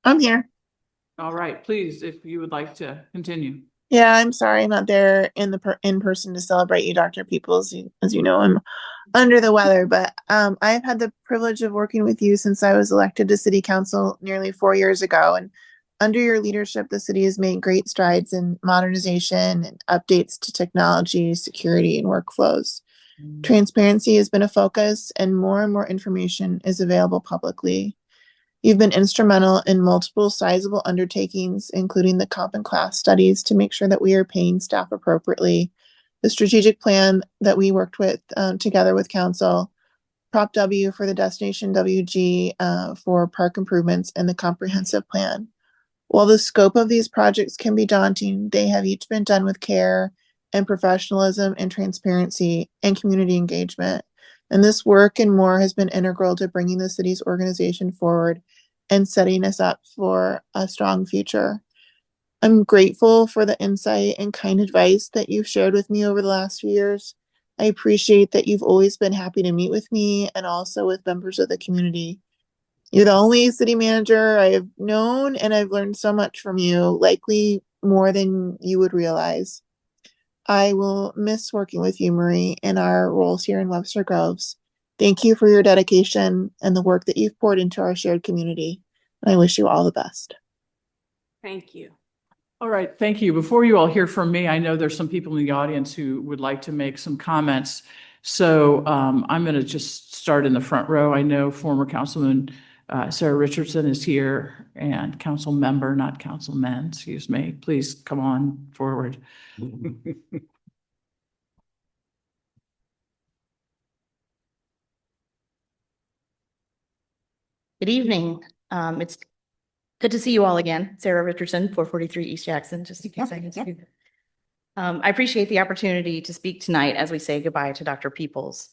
I'm here. All right, please, if you would like to continue. Yeah, I'm sorry I'm not there in person to celebrate you, Dr. Peoples. As you know, I'm under the weather, but I've had the privilege of working with you since I was elected to City Council nearly 4 years ago. And under your leadership, the city has made great strides in modernization and updates to technology, security, and workflows. Transparency has been a focus, and more information is available publicly. You've been instrumental in multiple sizable undertakings, including the comp and class studies to make sure that we are paying staff appropriately, the strategic plan that we worked with together with council, Prop W for the Destination WG for park improvements, and the comprehensive plan. While the scope of these projects can be daunting, they have each been done with care and professionalism and transparency and community engagement. And this work and more has been integral to bringing the city's organization forward and setting us up for a strong future. I'm grateful for the insight and kind advice that you've shared with me over the last few years. I appreciate that you've always been happy to meet with me and also with members of the community. You're the only city manager I have known, and I've learned so much from you, likely more than you would realize. I will miss working with you, Marie, in our roles here in Webster Groves. Thank you for your dedication and the work that you've poured into our shared community. And I wish you all the best. Thank you. All right, thank you. Before you all hear from me, I know there's some people in the audience who would like to make some comments. So I'm going to just start in the front row. I know former Councilman Sarah Richardson is here, and council member, not councilman, excuse me. Please come on forward. Good evening. It's good to see you all again. Sarah Richardson, 443 East Jackson, just in case I can see. I appreciate the opportunity to speak tonight as we say goodbye to Dr. Peoples.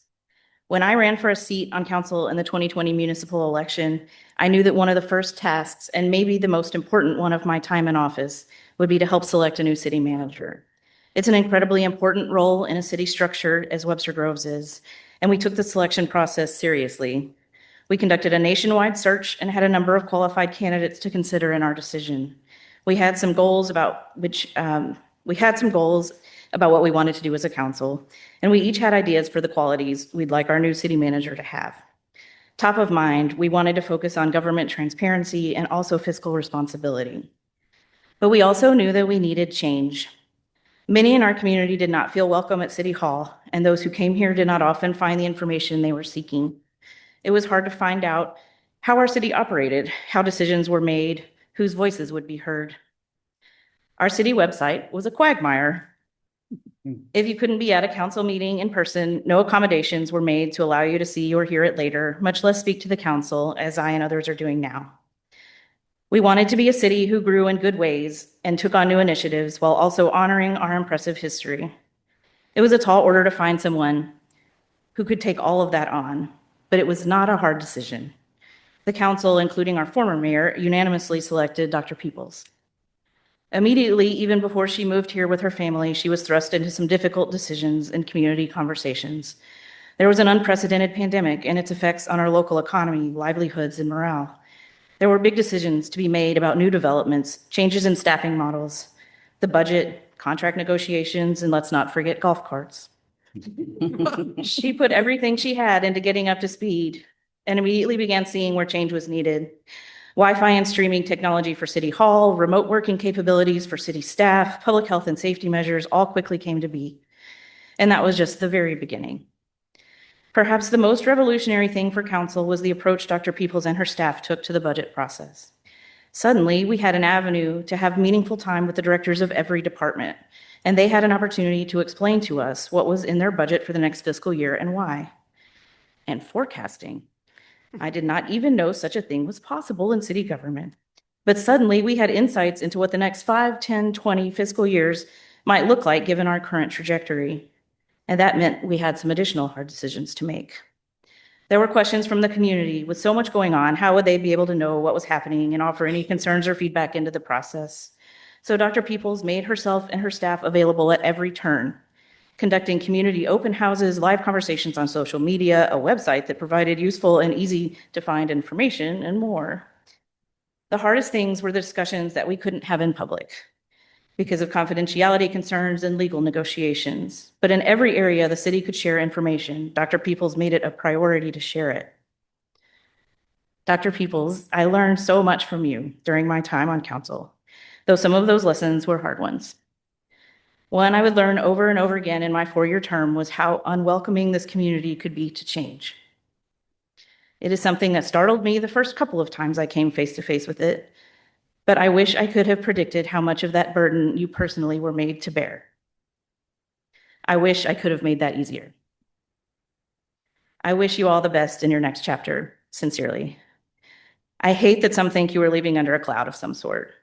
When I ran for a seat on council in the 2020 municipal election, I knew that one of the first tasks, and maybe the most important one of my time in office, would be to help select a new city manager. It's an incredibly important role in a city structure as Webster Groves is, and we took the selection process seriously. We conducted a nationwide search and had a number of qualified candidates to consider in our decision. We had some goals about what we wanted to do as a council, and we each had ideas for the qualities we'd like our new city manager to have. Top of mind, we wanted to focus on government transparency and also fiscal responsibility. But we also knew that we needed change. Many in our community did not feel welcome at City Hall, and those who came here did not often find the information they were seeking. It was hard to find out how our city operated, how decisions were made, whose voices would be heard. Our city website was a quagmire. If you couldn't be at a council meeting in person, no accommodations were made to allow you to see or hear it later, much less speak to the council, as I and others are doing now. We wanted to be a city who grew in good ways and took on new initiatives while also honoring our impressive history. It was a tall order to find someone who could take all of that on, but it was not a hard decision. The council, including our former mayor, unanimously selected Dr. Peoples. Immediately, even before she moved here with her family, she was thrust into some difficult decisions and community conversations. There was an unprecedented pandemic and its effects on our local economy, livelihoods, and morale. There were big decisions to be made about new developments, changes in staffing models, the budget, contract negotiations, and let's not forget golf carts. She put everything she had into getting up to speed and immediately began seeing where change was needed. Wi-Fi and streaming technology for City Hall, remote working capabilities for city staff, public health and safety measures all quickly came to be. And that was just the very beginning. Perhaps the most revolutionary thing for council was the approach Dr. Peoples and her staff took to the budget process. Suddenly, we had an avenue to have meaningful time with the directors of every department, and they had an opportunity to explain to us what was in their budget for the next fiscal year and why. And forecasting. I did not even know such a thing was possible in city government. But suddenly, we had insights into what the next 5, 10, 20 fiscal years might look like given our current trajectory. And that meant we had some additional hard decisions to make. There were questions from the community. With so much going on, how would they be able to know what was happening and offer any concerns or feedback into the process? So Dr. Peoples made herself and her staff available at every turn, conducting community open houses, live conversations on social media, a website that provided useful and easy to find information, and more. The hardest things were the discussions that we couldn't have in public because of confidentiality concerns and legal negotiations. But in every area the city could share information, Dr. Peoples made it a priority to share it. Dr. Peoples, I learned so much from you during my time on council, though some of those lessons were hard ones. One I would learn over and over again in my 4-year term was how unwelcoming this community could be to change. It is something that startled me the first couple of times I came face to face with it, but I wish I could have predicted how much of that burden you personally were made to bear. I wish I could have made that easier. I wish you all the best in your next chapter, sincerely. I hate that some think you are leaving under a cloud of some sort.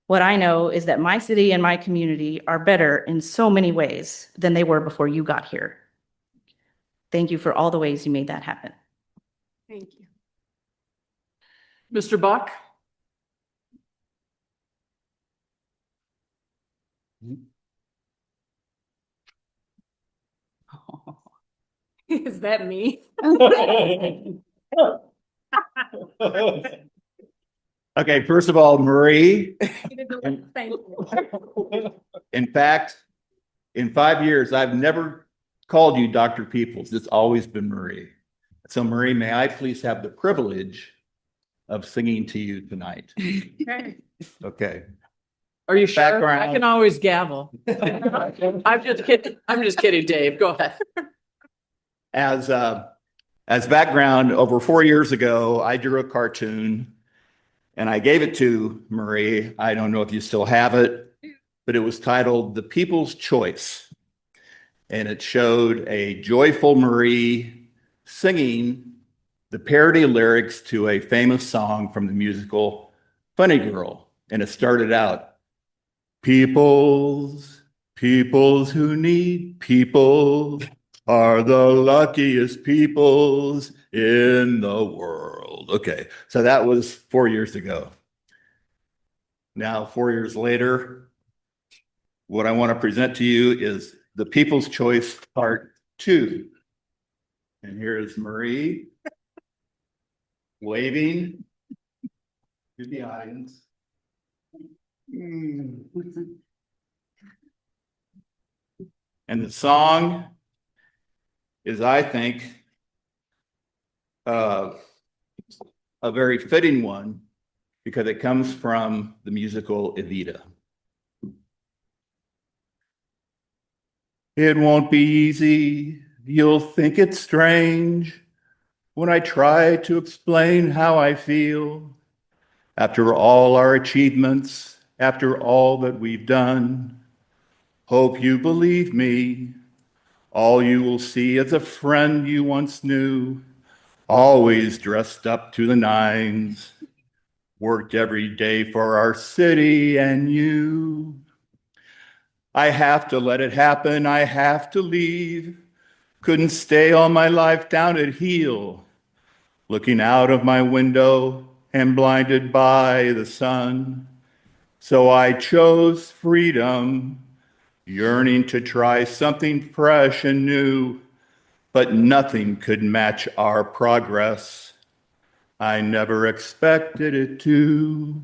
What I know is that my city and my community are better in so many ways than they were before you got here. Thank you for all the ways you made that happen. Thank you. Mr. Buck? Is that me? Okay, first of all, Marie, Thank you. in fact, in 5 years, I've never called you Dr. Peoples. It's always been Marie. So Marie, may I please have the privilege of singing to you tonight? Okay. Okay. Are you sure? Background. I can always gavel. I'm just kidding. I'm just kidding, Dave. Go ahead. As background, over 4 years ago, I drew a cartoon and I gave it to Marie. I don't know if you still have it, but it was titled The People's Choice. And it showed a joyful Marie singing the parody lyrics to a famous song from the musical Funny Girl. And it started out, peoples who need people are the luckiest peoples in the world. Okay, so that was 4 years ago. Now, 4 years later, what I want to present to you is the People's Choice Part 2. And here is Marie waving to the audience. And the song is, I think, a very fitting one because it comes from the musical Evita. It won't be easy, you'll think it's strange, when I try to explain how I feel after all our achievements, after all that we've done. Hope you believe me. All you will see is a friend you once knew, always dressed up to the nines, worked every day for our city and you. I have to let it happen. I have to leave. Couldn't stay all my life down at heel, looking out of my window and blinded by the sun. So I chose freedom, yearning to try something fresh and new, but nothing could match our progress. I never expected it to.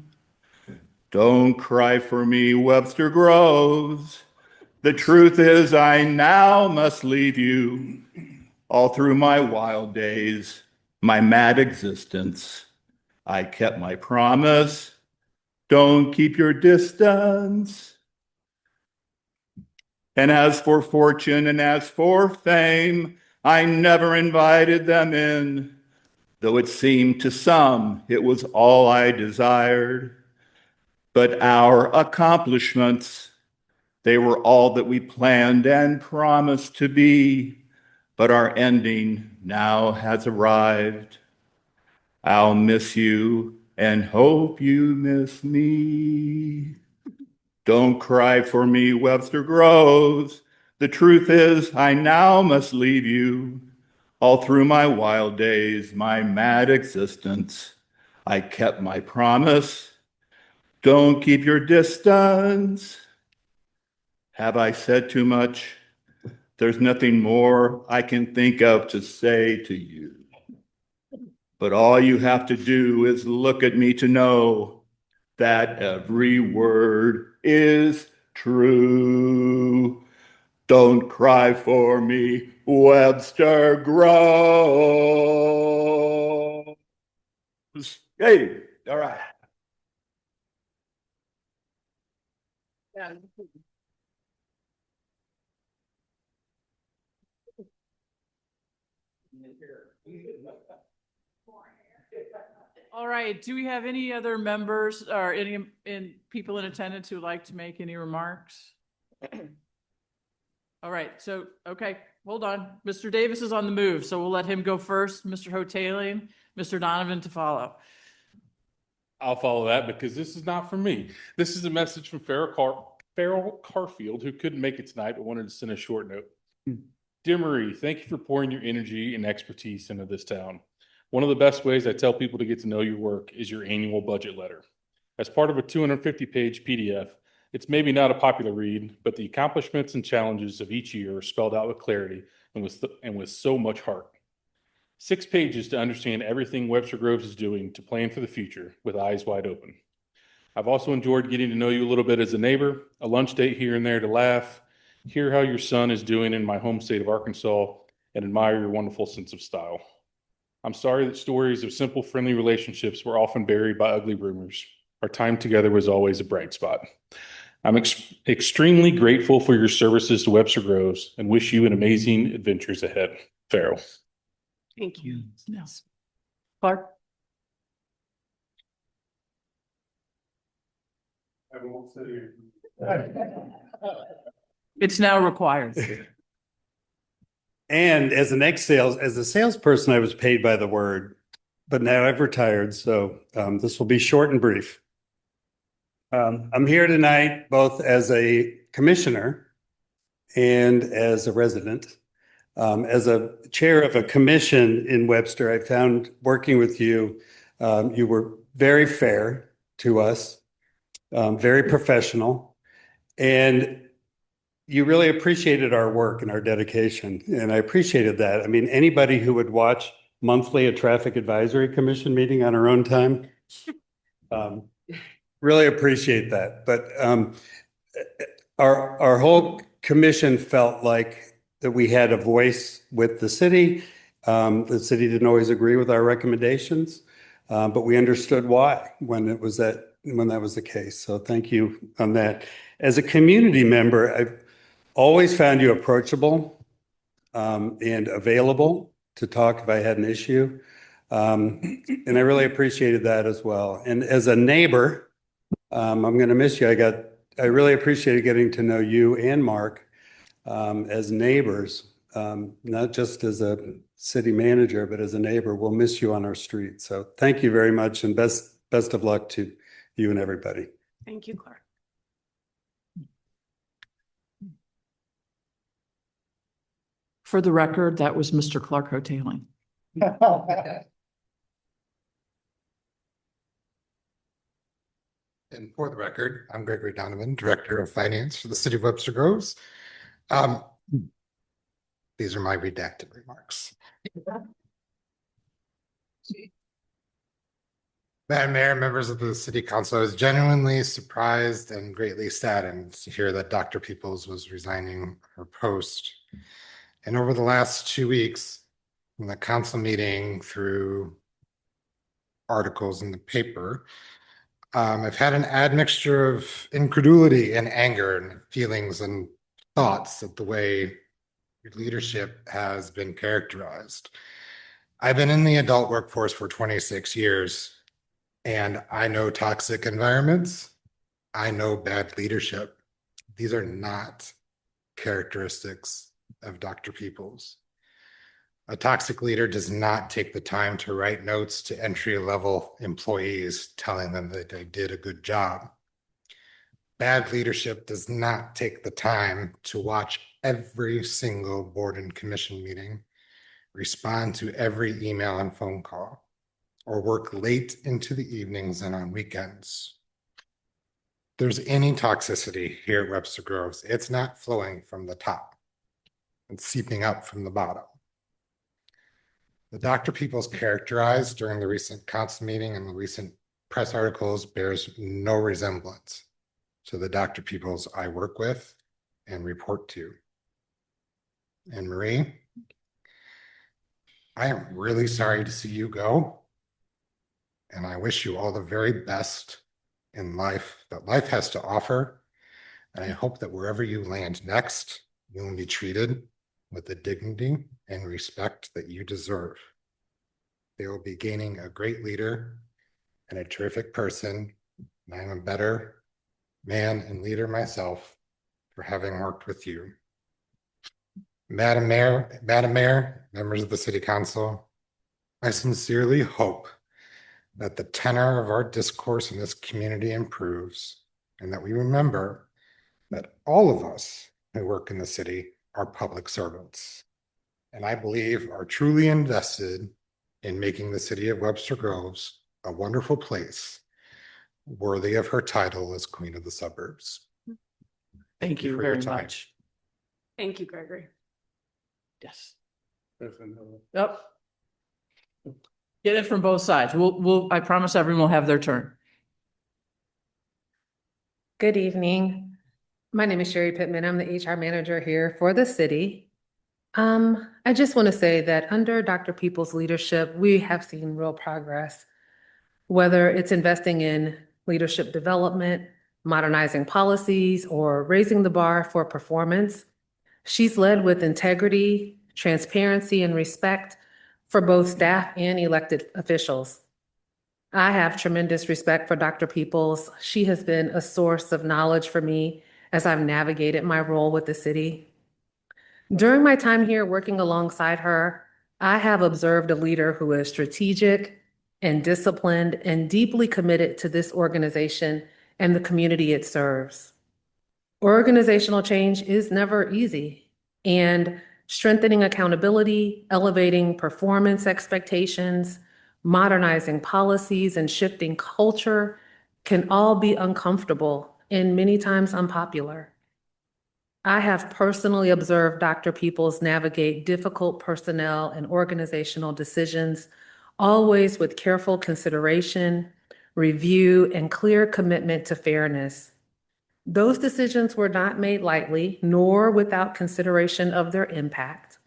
Don't cry for me, Webster Groves. The truth is, I now must leave you. All through my wild days, my mad existence, I kept my promise. Don't keep your distance. And as for fortune and as for fame, I never invited them in, though it seemed to some it was all I desired. But our accomplishments, they were all that we planned and promised to be, but our ending now has arrived. I'll miss you and hope you miss me. Don't cry for me, Webster Groves. The truth is, I now must leave you. All through my wild days, my mad existence, I kept my promise. Don't keep your distance. Have I said too much? There's nothing more I can think of to say to you. But all you have to do is look at me to know that every word is true. Don't cry for me, Webster Groves. Hey, all right. All right, do we have any other members or any people in attendance who would like to make any remarks? All right, so, okay, hold on. Mr. Davis is on the move, so we'll let him go first. Mr. Hotaling, Mr. Donovan to follow. I'll follow that because this is not for me. This is a message from Farrell Carfield, who couldn't make it tonight but wanted to send a short note. Dear Marie, thank you for pouring your energy and expertise into this town. One of the best ways I tell people to get to know your work is your annual budget letter. As part of a 250-page PDF, it's maybe not a popular read, but the accomplishments and challenges of each year are spelled out with clarity and with so much heart. 6 pages to understand everything Webster Groves is doing to plan for the future with eyes wide open. I've also enjoyed getting to know you a little bit as a neighbor, a lunch date here and there to laugh, hear how your son is doing in my home state of Arkansas, and admire your wonderful sense of style. I'm sorry that stories of simple, friendly relationships were often buried by ugly rumors. Our time together was always a bright spot. I'm extremely grateful for your services to Webster Groves and wish you an amazing adventures ahead. Farrell. Thank you. Yes. Clark? It's now required. And as a salesperson, I was paid by the word, but now I've retired, so this will be short and brief. I'm here tonight both as a commissioner and as a resident. As a chair of a commission in Webster, I found working with you, you were very fair to us, very professional, and you really appreciated our work and our dedication, and I appreciated that. I mean, anybody who would watch monthly a traffic advisory commission meeting on our own time, really appreciate that. But our whole commission felt like that we had a voice with the city. The city didn't always agree with our recommendations, but we understood why when that was the case. So thank you on that. As a community member, I've always found you approachable and available. to talk if I had an issue. And I really appreciated that as well. And as a neighbor, I'm going to miss you. I really appreciated getting to know you and Mark as neighbors, not just as a city manager, but as a neighbor. We'll miss you on our street. So thank you very much, and best of luck to you and everybody. Thank you, Clark. For the record, that was Mr. Clark Hotailing. And for the record, I'm Gregory Donovan, Director of Finance for the City of Webster Groves. These are my redacted remarks. Madam Mayor, members of the City Council, I was genuinely surprised and greatly saddened to hear that Dr. Peoples was resigning her post. And over the last 2 weeks, from the council meeting through articles in the paper, I've had an admixture of incredulity and anger and feelings and thoughts at the way leadership has been characterized. I've been in the adult workforce for 26 years, and I know toxic environments. I know bad leadership. These are not characteristics of Dr. Peoples. A toxic leader does not take the time to write notes to entry-level employees telling them that they did a good job. Bad leadership does not take the time to watch every single board and commission meeting, respond to every email and phone call, or work late into the evenings and on weekends. If there's any toxicity here at Webster Groves, it's not flowing from the top. It's seeping up from the bottom. The Dr. Peoples characterized during the recent council meeting and the recent press articles bears no resemblance to the Dr. Peoples I work with and report to. And Marie, I am really sorry to see you go. And I wish you all the very best in life that life has to offer. And I hope that wherever you land next, you will be treated with the dignity and respect that you deserve. They will be gaining a great leader and a terrific person. And I am a better man and leader myself for having worked with you. Madam Mayor, members of the City Council, I sincerely hope that the tenor of our discourse in this community improves and that we remember that all of us who work in the city are public servants, and I believe are truly invested in making the city of Webster Groves a wonderful place worthy of her title as Queen of the Suburbs. Thank you for your very time. much. Thank you, Gregory. Yes. Yep. Get it from both sides. I promise everyone will have their turn. Good evening. My name is Sherry Pittman. I'm the HR manager here for the city. I just want to say that under Dr. Peoples' leadership, we have seen real progress, whether it's investing in leadership development, modernizing policies, or raising the bar for performance. She's led with integrity, transparency, and respect for both staff and elected officials. I have tremendous respect for Dr. Peoples. She has been a source of knowledge for me as I've navigated my role with the city. During my time here working alongside her, I have observed a leader who is strategic and disciplined and deeply committed to this organization and the community it serves. Organizational change is never easy, and strengthening accountability, elevating performance expectations, modernizing policies, and shifting culture can all be uncomfortable and many times unpopular. I have personally observed Dr. Peoples navigate difficult personnel and organizational decisions, always with careful consideration, review, and clear commitment to fairness. Those decisions were not made lightly, nor without consideration of their impact.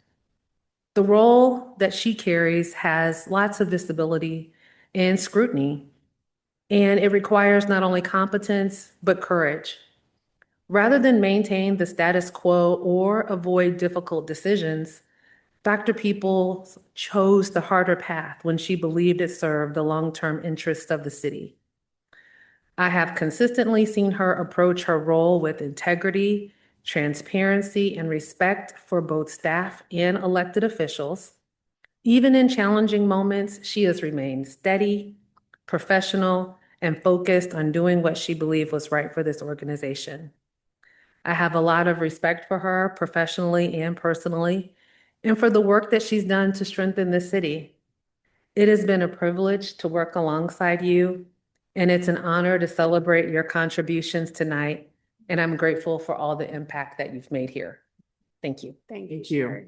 The role that she carries has lots of visibility and scrutiny, and it requires not only competence, but courage. Rather than maintain the status quo or avoid difficult decisions, Dr. Peoples chose the harder path when she believed it served the long-term interests of the city. I have consistently seen her approach her role with integrity, transparency, and respect for both staff and elected officials. Even in challenging moments, she has remained steady, professional, and focused on doing what she believed was right for this organization. I have a lot of respect for her professionally and personally, and for the work that she's done to strengthen the city. It has been a privilege to work alongside you, and it's an honor to celebrate your contributions tonight. And I'm grateful for all the impact that you've made here. Thank you. Thank you, Thank you. Sherry.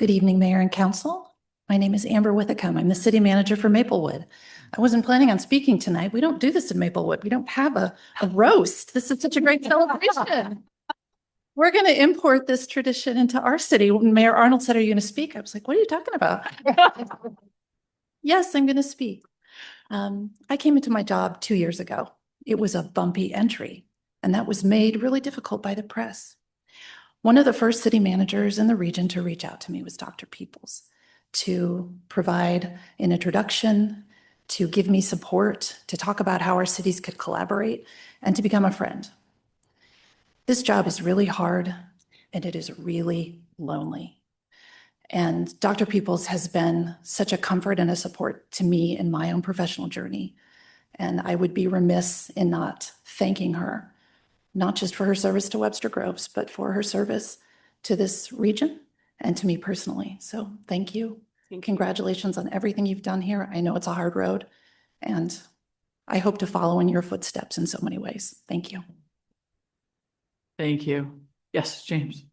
Good evening, Mayor and Council. My name is Amber Withicum. I'm the city manager for Maplewood. I wasn't planning on speaking tonight. We don't do this in Maplewood. We don't have a roast. This is such a great celebration. We're going to import this tradition into our city. When Mayor Arnold said, "Are you going to speak?" I was like, "What are you talking about?" Yes, I'm going to speak. I came into my job 2 years ago. It was a bumpy entry, and that was made really difficult by the press. One of the first city managers in the region to reach out to me was Dr. Peoples, to provide an introduction, to give me support, to talk about how our cities could collaborate, and to become a friend. This job is really hard, and it is really lonely. And Dr. Peoples has been such a comfort and a support to me in my own professional journey. And I would be remiss in not thanking her, not just for her service to Webster Groves, but for her service to this region and to me personally. So thank you. Congratulations on everything you've done here. I know it's a hard road, and I hope to follow in your footsteps in so many ways. Thank you. Thank you. Yes, James.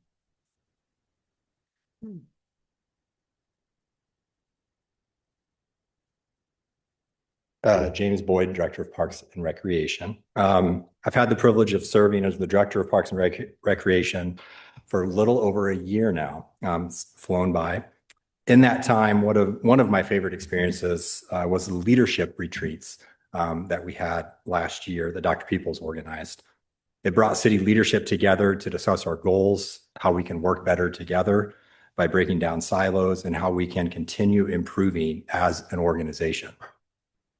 James Boyd, Director of Parks and Recreation. I've had the privilege of serving as the Director of Parks and Recreation for a little over a year now. It's flown by. In that time, one of my favorite experiences was the leadership retreats that we had last year that Dr. Peoples organized. It brought city leadership together to discuss our goals, how we can work better together by breaking down silos, and how we can continue improving as an organization.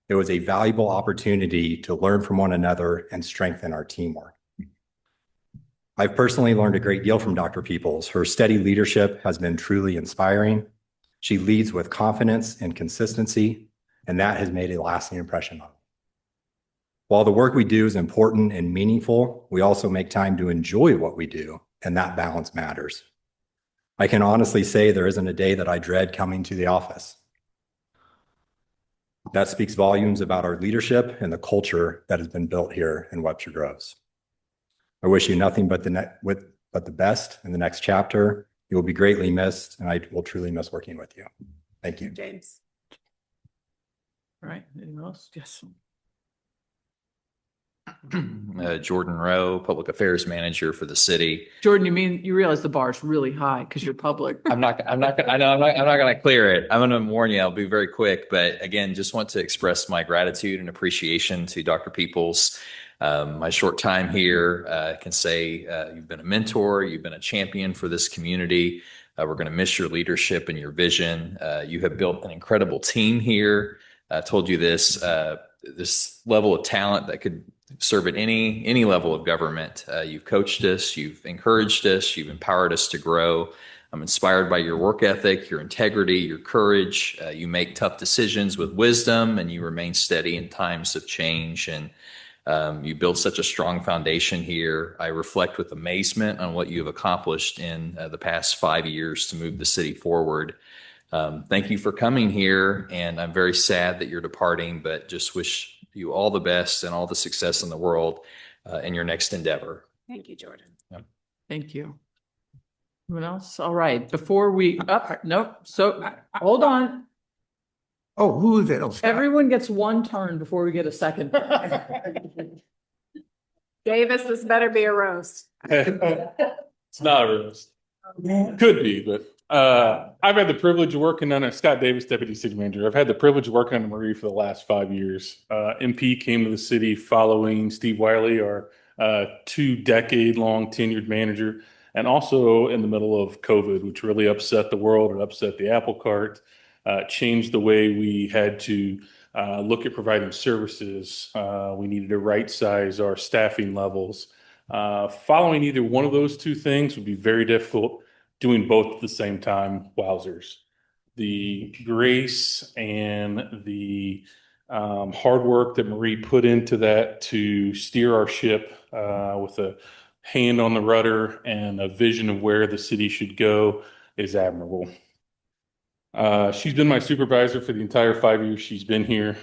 It was a valuable opportunity to learn from one another and strengthen our teamwork. I've personally learned a great deal from Dr. Peoples. Her steady leadership has been truly inspiring. She leads with confidence and consistency, and that has made a lasting impression on me. While the work we do is important and meaningful, we also make time to enjoy what we do, and that balance matters. I can honestly say there isn't a day that I dread coming to the office. That speaks volumes about our leadership and the culture that has been built here in Webster Groves. I wish you nothing but the best in the next chapter. You will be greatly missed, and I will truly miss working with you. Thank you. James. All right. Anyone else? Yes. Jordan Rowe, Public Affairs Manager for the city. Jordan, you realize the bar is really high because you're public. I'm not going to clear it. I'm going to warn you, I'll be very quick, but again, just want to express my gratitude and appreciation to Dr. Peoples. My short time here, I can say you've been a mentor, you've been a champion for this community. We're going to miss your leadership and your vision. You have built an incredible team here. I told you this level of talent that could serve at any level of government. You've coached us, you've encouraged us, you've empowered us to grow. I'm inspired by your work ethic, your integrity, your courage. You make tough decisions with wisdom, and you remain steady in times of change. And you build such a strong foundation here. I reflect with amazement on what you have accomplished in the past 5 years to move the city forward. Thank you for coming here, and I'm very sad that you're departing, but just wish you all the best and all the success in the world in your next endeavor. Thank you, Jordan. Yep. Thank you. Anyone else? All right. Before we, nope. So hold on. Oh, who is it? Oh, Scott. Everyone gets one turn before we get a second. Davis, this better be a roast. It's not a roast. Could be, but I've had the privilege of working on Scott Davis, Deputy City Manager. I've had the privilege of working on Marie for the last 5 years. MP came to the city following Steve Wiley, our 2-decade-long tenured manager, and also in the middle of COVID, which really upset the world and upset the apple cart, changed the way we had to look at providing services. We needed to right size our staffing levels. Following either one of those two things would be very difficult. Doing both at the same time, wowzers. The grace and the hard work that Marie put into that to steer our ship with a hand on the rudder and a vision of where the city should go is admirable. She's been my supervisor for the entire 5 years she's been here.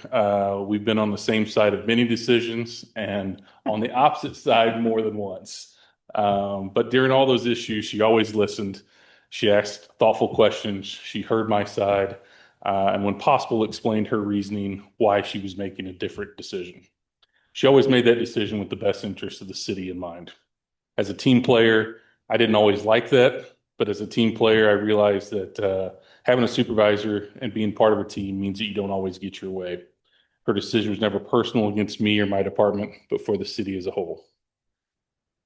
We've been on the same side of many decisions and on the opposite side more than once. But during all those issues, she always listened. She asked thoughtful questions. She heard my side, and when possible, explained her reasoning why she was making a different decision. She always made that decision with the best interest of the city in mind. As a team player, I didn't always like that, but as a team player, I realized that having a supervisor and being part of a team means that you don't always get your way. Her decision was never personal against me or my department, but for the city as a whole.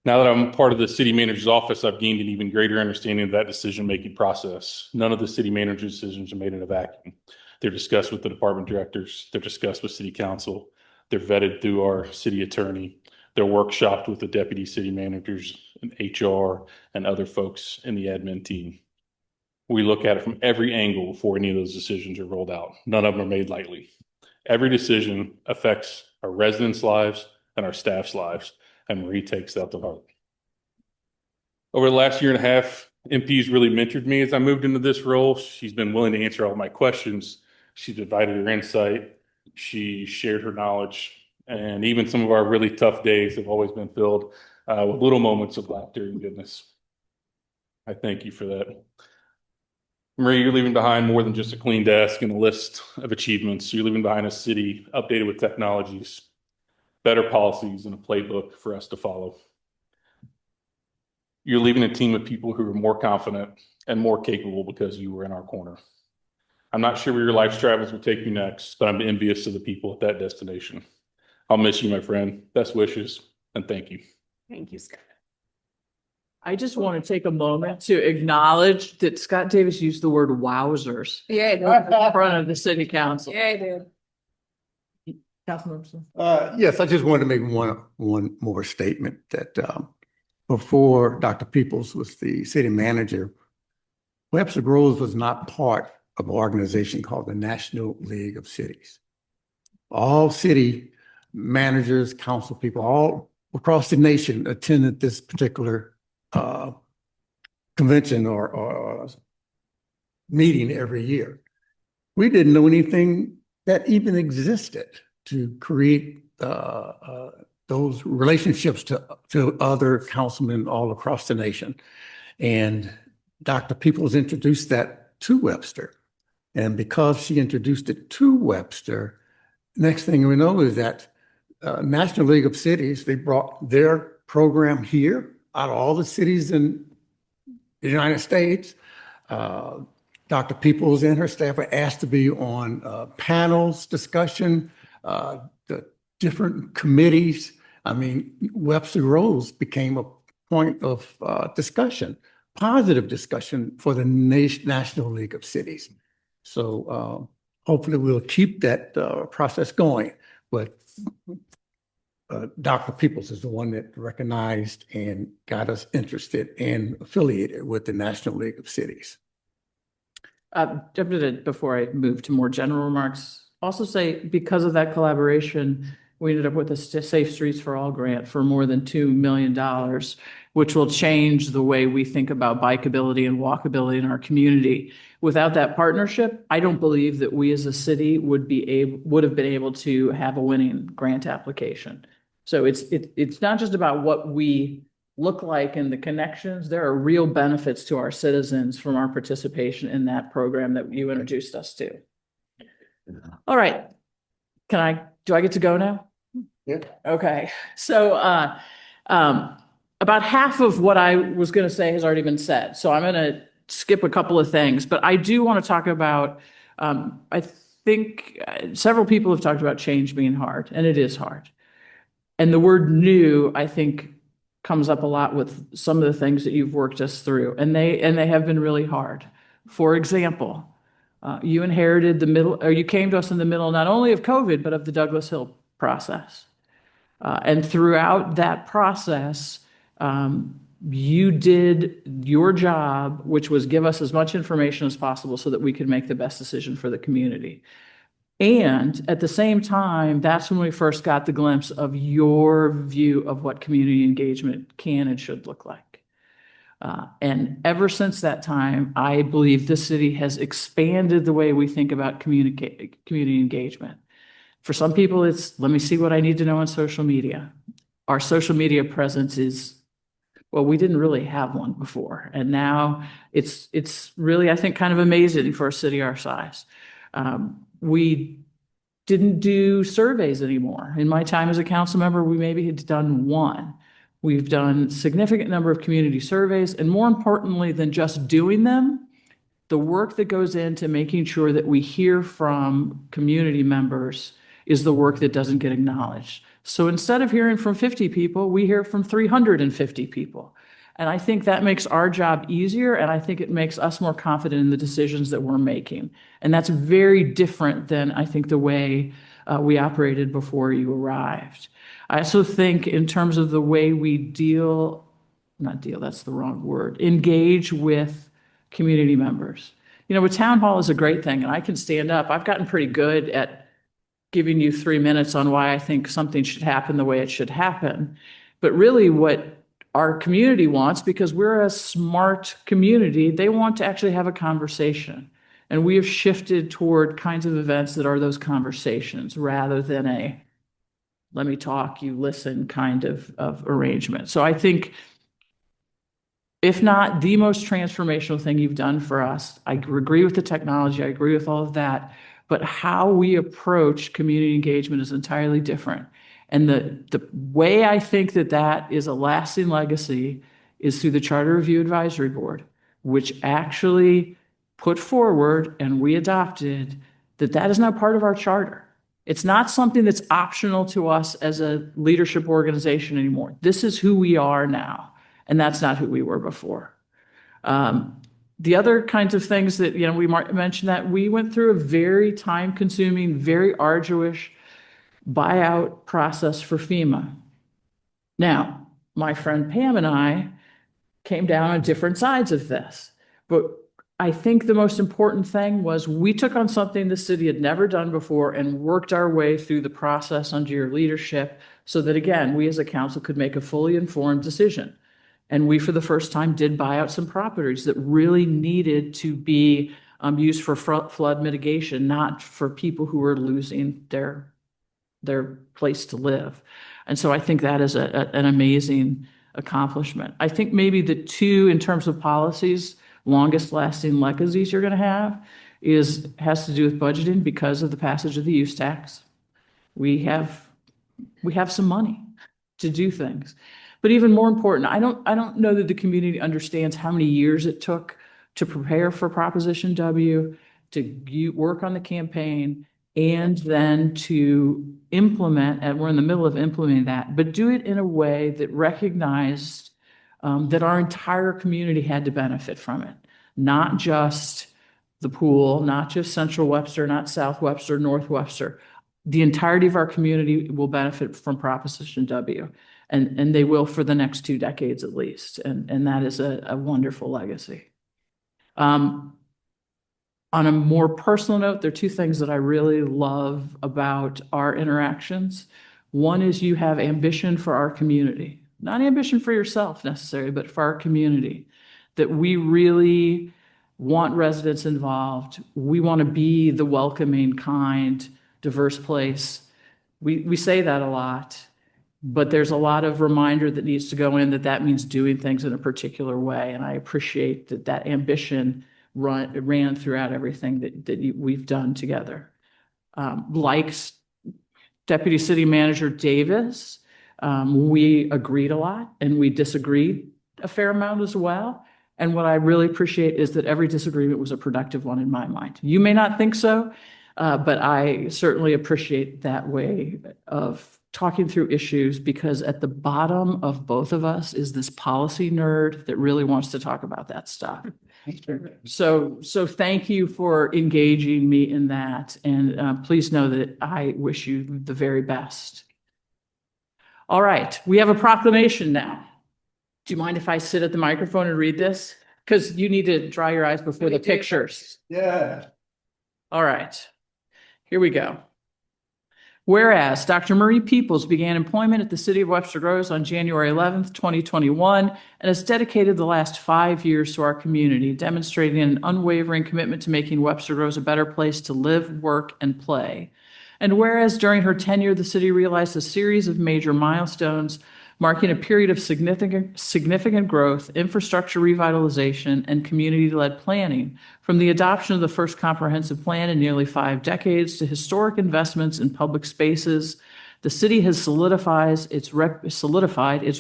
Now that I'm part of the city manager's office, I've gained an even greater understanding of that decision-making process. None of the city manager's decisions are made in a vacuum. They're discussed with the department directors. They're discussed with city council. They're vetted through our city attorney. They're workshopped with the deputy city managers and HR and other folks in the admin team. We look at it from every angle before any of those decisions are rolled out. None of them are made lightly. Every decision affects our residents' lives and our staff's lives, and Marie takes that to heart. Over the last year and a half, MP's really mentored me as I moved into this role. She's been willing to answer all my questions. She's provided her insight. She shared her knowledge. And even some of our really tough days have always been filled with little moments of laughter and goodness. I thank you for that. Marie, you're leaving behind more than just a clean desk and a list of achievements. You're leaving behind a city updated with technologies, better policies, and a playbook for us to follow. You're leaving a team of people who are more confident and more capable because you were in our corner. I'm not sure where your life's travels will take you next, but I'm envious of the people at that destination. I'll miss you, my friend. Best wishes, and thank you. Thank you, Scott. I just want to take a moment to acknowledge that Scott Davis used the word wowzers Yeah, I in front of the city council. Yeah, I did. Councilmember. Yes, I just wanted to make one more statement that before Dr. Peoples was the city manager, Webster Groves was not part of an organization called the National League of Cities. All city managers, council people, all across the nation attended this particular convention or meeting every year. We didn't know anything that even existed to create those relationships to other councilmen all across the nation. And Dr. Peoples introduced that to Webster. And because she introduced it to Webster, next thing we know is that National League of Cities, they brought their program here out of all the cities in the United States. Dr. Peoples and her staff were asked to be on panels, discussion, the different committees. I mean, Webster Groves became a point of discussion, positive discussion for the National League of Cities. So hopefully we'll keep that process going. But Dr. Peoples is the one that recognized and got us interested and affiliated with the National League of Cities. Before I move to more general remarks, also say because of that collaboration, we ended up with a Safe Streets for All grant for more than $2 million, which will change the way we think about bikeability and walkability in our community. Without that partnership, I don't believe that we as a city would have been able to have a winning grant application. So it's not just about what we look like and the connections. There are real benefits to our citizens from our participation in that program that you introduced us to. All right. Do I get to go now? Yeah. Okay. So about half of what I was going to say has already been said. So I'm going to skip a couple of things, but I do want to talk about, I think several people have talked about change being hard, and it is hard. And the word new, I think, comes up a lot with some of the things that you've worked us through, and they have been really hard. For example, you inherited the middle, or you came to us in the middle not only of COVID, but of the Douglas Hill process. And throughout that process, you did your job, which was give us as much information as possible so that we could make the best decision for the community. And at the same time, that's when we first got the glimpse of your view of what community engagement can and should look like. And ever since that time, I believe this city has expanded the way we think about community engagement. For some people, it's let me see what I need to know on social media. Our social media presence is, well, we didn't really have one before. And now it's really, I think, kind of amazing for a city our size. We didn't do surveys anymore. In my time as a council member, we maybe had done one. We've done significant number of community surveys, and more importantly than just doing them, the work that goes into making sure that we hear from community members is the work that doesn't get acknowledged. So instead of hearing from 50 people, we hear from 350 people. And I think that makes our job easier, and I think it makes us more confident in the decisions that we're making. And that's very different than, I think, the way we operated before you arrived. I also think in terms of the way we that's the wrong word, engage with community members. You know, a town hall is a great thing, and I can stand up. I've gotten pretty good at giving you 3 minutes on why I think something should happen the way it should happen. But really what our community wants, because we're a smart community, they want to actually have a conversation. And we have shifted toward kinds of events that are those conversations rather than a let me talk, you listen kind of arrangement. So I think if not the most transformational thing you've done for us, I agree with the technology, I agree with all of that, but how we approach community engagement is entirely different. And the way I think that that is a lasting legacy is through the Charter Review Advisory Board, which actually put forward and we adopted that is now part of our charter. It's not something that's optional to us as a leadership organization anymore. This is who we are now, and that's not who we were before. The other kinds of things that, you know, we mentioned that we went through a very time-consuming, very arduous buyout process for FEMA. Now, my friend Pam and I came down on different sides of this, but I think the most important thing was we took on something the city had never done before and worked our way through the process under your leadership so that, again, we as a council could make a fully informed decision. And we, for the first time, did buy out some properties that really needed to be used for flood mitigation, not for people who were losing their place to live. And so I think that is an amazing accomplishment. I think maybe the two, in terms of policies, longest lasting legacies you're going to have has to do with budgeting because of the passage of the use tax. We have some money to do things. But even more important, I don't know that the community understands how many years it took to prepare for Proposition W, to work on the campaign, and then to implement, and we're in the middle of implementing that, but do it in a way that recognized that our entire community had to benefit from it, not just the pool, not just Central Webster, not South Webster, North Webster. The entirety of our community will benefit from Proposition W, and they will for the next 2 decades at least, and that is a wonderful legacy. On a more personal note, there are 2 things that I really love about our interactions. One is you have ambition for our community, not ambition for yourself necessarily, but for our community, that we really want residents involved. We want to be the welcoming, kind, diverse place. We say that a lot, but there's a lot of reminder that needs to go in that means doing things in a particular way. And I appreciate that ambition ran throughout everything that we've done together. Like Deputy City Manager Davis, we agreed a lot and we disagreed a fair amount as well. And what I really appreciate is that every disagreement was a productive one in my mind. You may not think so, but I certainly appreciate that way of talking through issues, because at the bottom of both of us is this policy nerd that really wants to talk about that stuff. So thank you for engaging me in that. And please know that I wish you the very best. All right, we have a proclamation now. Do you mind if I sit at the microphone and read this? Because you need to dry your eyes before the pictures. Yeah. All right, here we go. Whereas Dr. Marie Peoples began employment at the City of Webster Groves on January 11th, 2021, and has dedicated the last 5 years to our community, demonstrating an unwavering commitment to making Webster Groves a better place to live, work, and play. And whereas during her tenure, the city realized a series of major milestones, marking a period of significant growth, infrastructure revitalization, and community-led planning, from the adoption of the first comprehensive plan in nearly 5 decades to historic investments in public spaces, the city has solidified its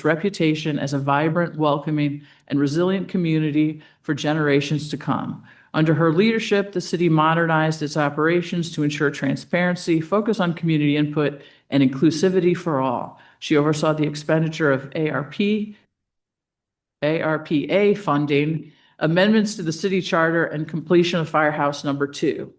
reputation as a vibrant, welcoming, and resilient community for generations to come. Under her leadership, the city modernized its operations to ensure transparency, focus on community input, and inclusivity for all. She oversaw the expenditure of ARPA funding, amendments to the city charter, and completion of Firehouse Number 2.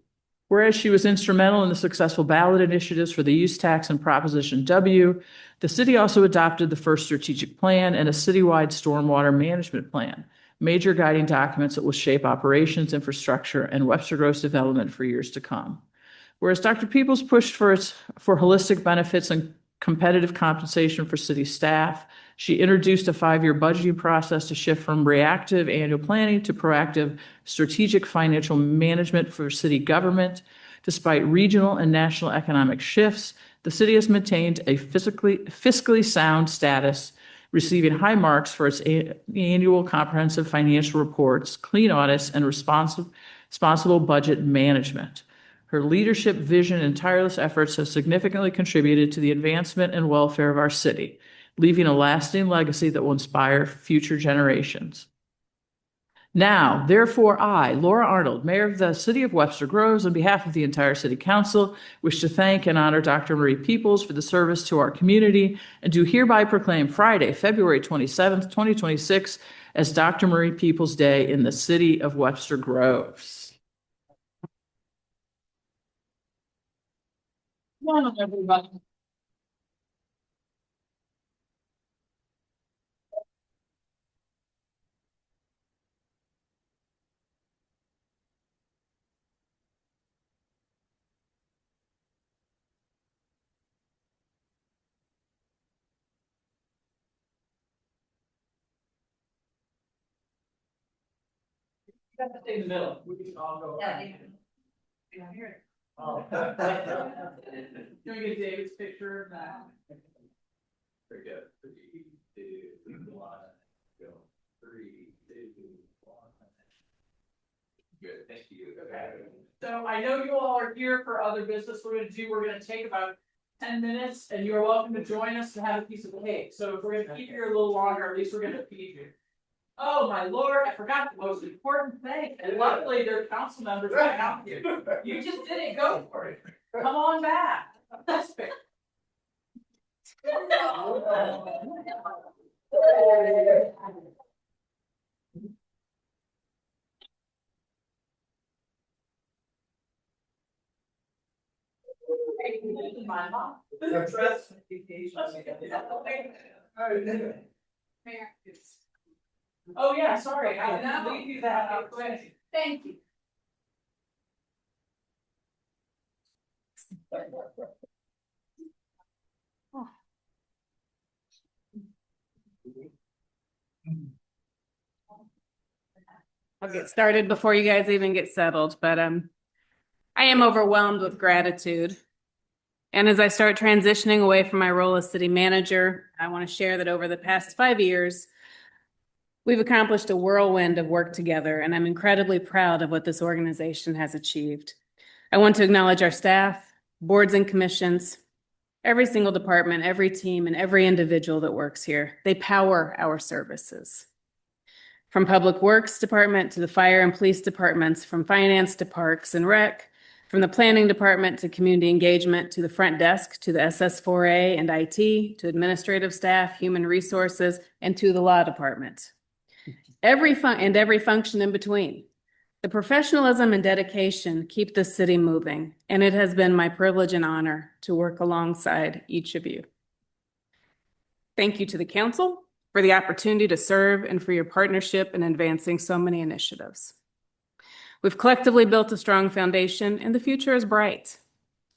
Whereas she was instrumental in the successful ballot initiatives for the use tax and Proposition W, the city also adopted the first strategic plan and a citywide stormwater management plan, major guiding documents that will shape operations, infrastructure, and Webster Groves development for years to come. Whereas Dr. Peoples pushed for holistic benefits and competitive compensation for city staff, she introduced a 5-year budgeting process to shift from reactive annual planning to proactive strategic financial management for city government. Despite regional and national economic shifts, the city has maintained a fiscally sound status, receiving high marks for its annual comprehensive financial reports, clean audits, and responsible budget management. Her leadership, vision, and tireless efforts have significantly contributed to the advancement and welfare of our city, leaving a lasting legacy that will inspire future generations. Now, therefore, I, Laura Arnold, Mayor of the City of Webster Groves, on behalf of the entire City Council, wish to thank and honor Dr. Marie Peoples for the service to our community, and do hereby proclaim Friday, February 27th, 2026, as Dr. Marie Peoples Day in the City of Webster Groves. Come on, everybody. You got to stay in the middle. We can all go. Yeah, here. Oh. Can we get David's picture of that? Very good. 3, 2, 1, go. 3, 2, 1. Good, thank you. Okay. So I know you all are here for other business we're going to do. We're going to take about 10 minutes, and you're welcome to join us to have a piece of cake. So if we're going to keep you here a little longer, at least we're going to feed you. Oh, my Lord, I forgot the most important thing. And luckily, there are council members right out here. You just didn't go for it. Come on back. That's fair. My mom. Oh, yeah, sorry. I didn't leave you that out quick. Thank you. I'll get started before you guys even get settled, but I am overwhelmed with gratitude. And as I start transitioning away from my role as city manager, I want to share that over the past 5 years, we've accomplished a whirlwind of work together, and I'm incredibly proud of what this organization has achieved. I want to acknowledge our staff, boards and commissions, every single department, every team, and every individual that works here. They power our services. From Public Works Department to the Fire and Police Departments, from Finance to Parks and Rec, from the Planning Department to Community Engagement to the Front Desk to the SS4A and IT to administrative staff, Human Resources, and to the Law Department. Every function in between. The professionalism and dedication keep this city moving, and it has been my privilege and honor to work alongside each of you. Thank you to the council for the opportunity to serve and for your partnership in advancing so many initiatives. We've collectively built a strong foundation, and the future is bright.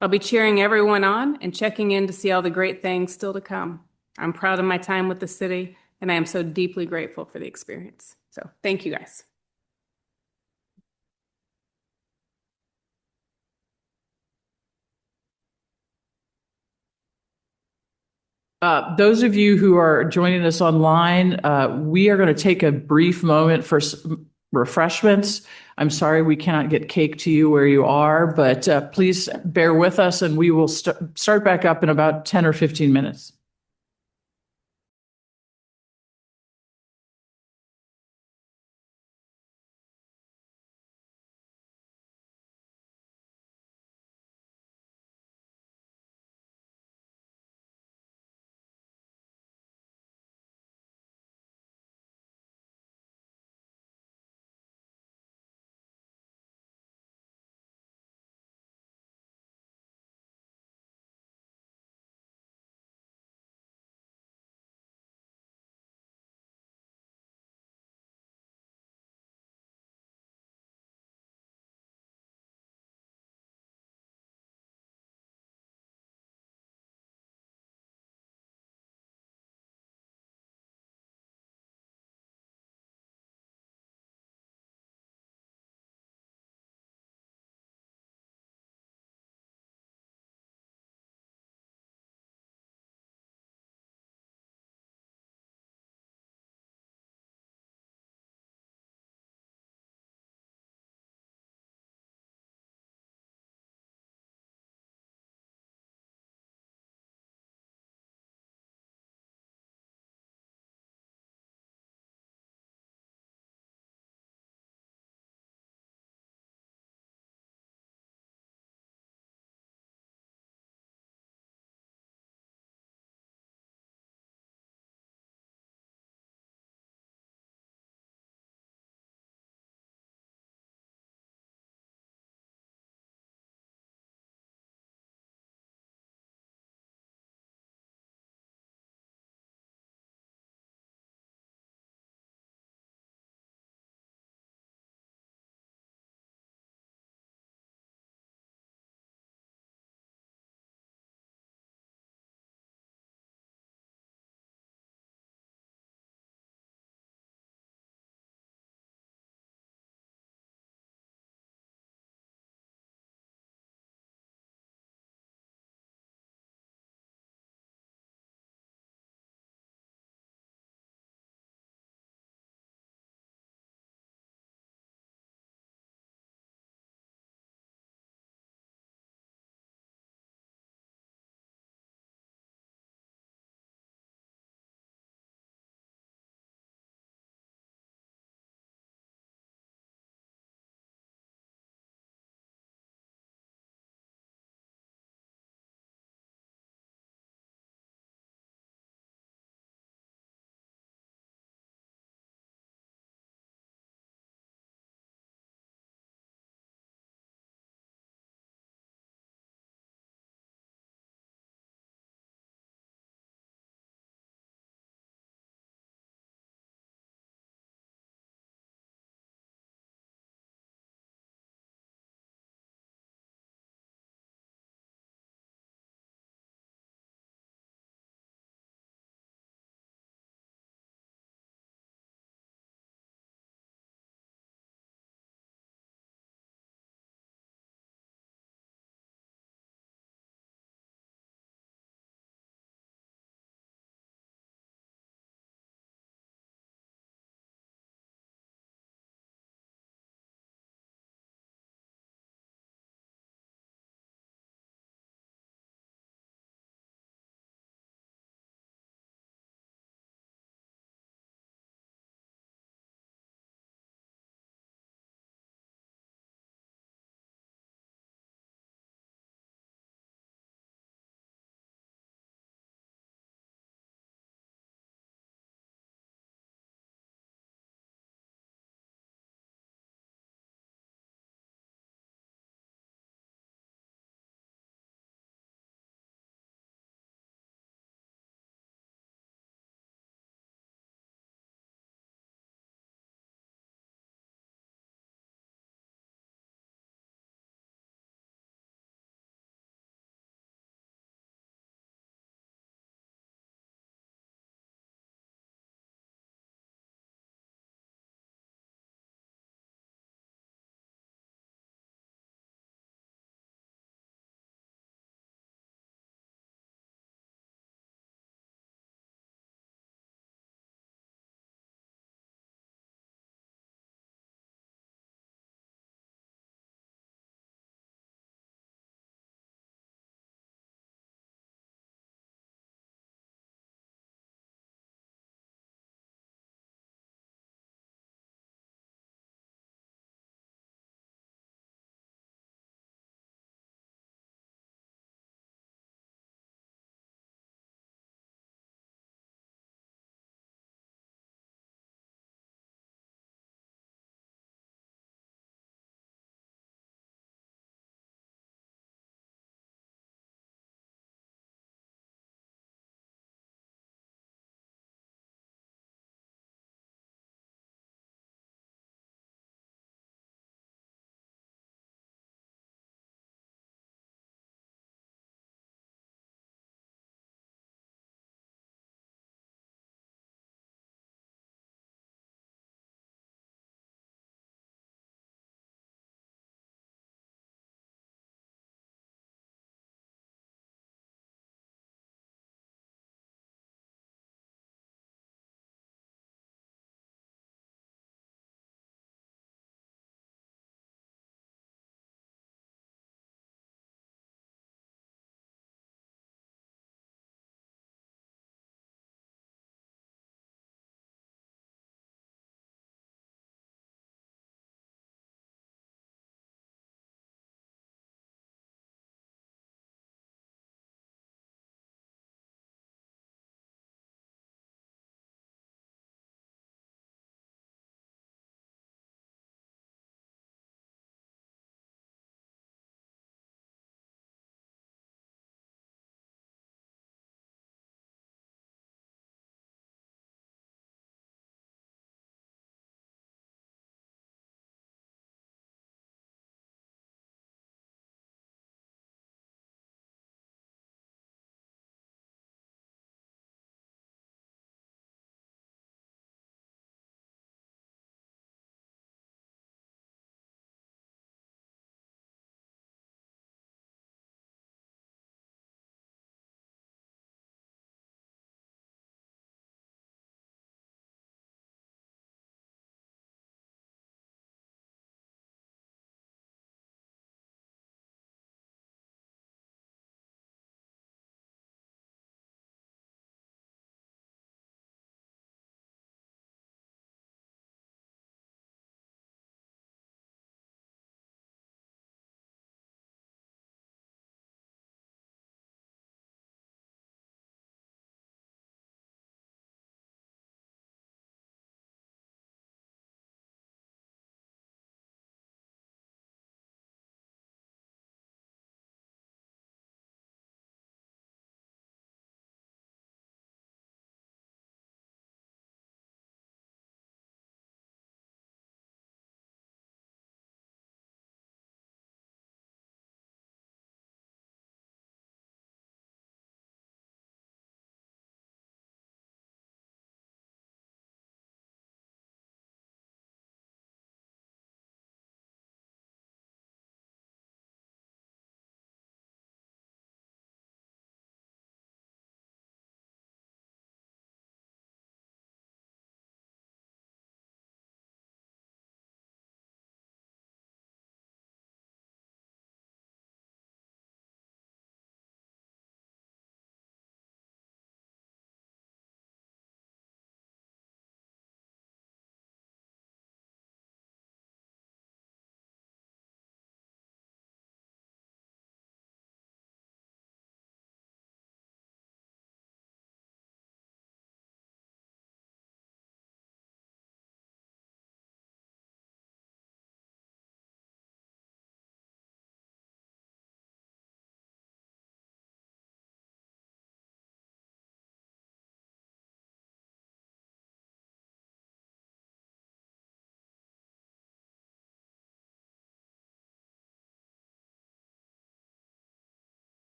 I'll be cheering everyone on and checking in to see all the great things still to come. I'm proud of my time with the city, and I am so deeply grateful for the experience. So thank you, guys. Those of you who are joining us online, we are going to take a brief moment for refreshments. I'm sorry we cannot get cake to you where you are, but please bear with us and we will start back up in about 10 or 15 minutes.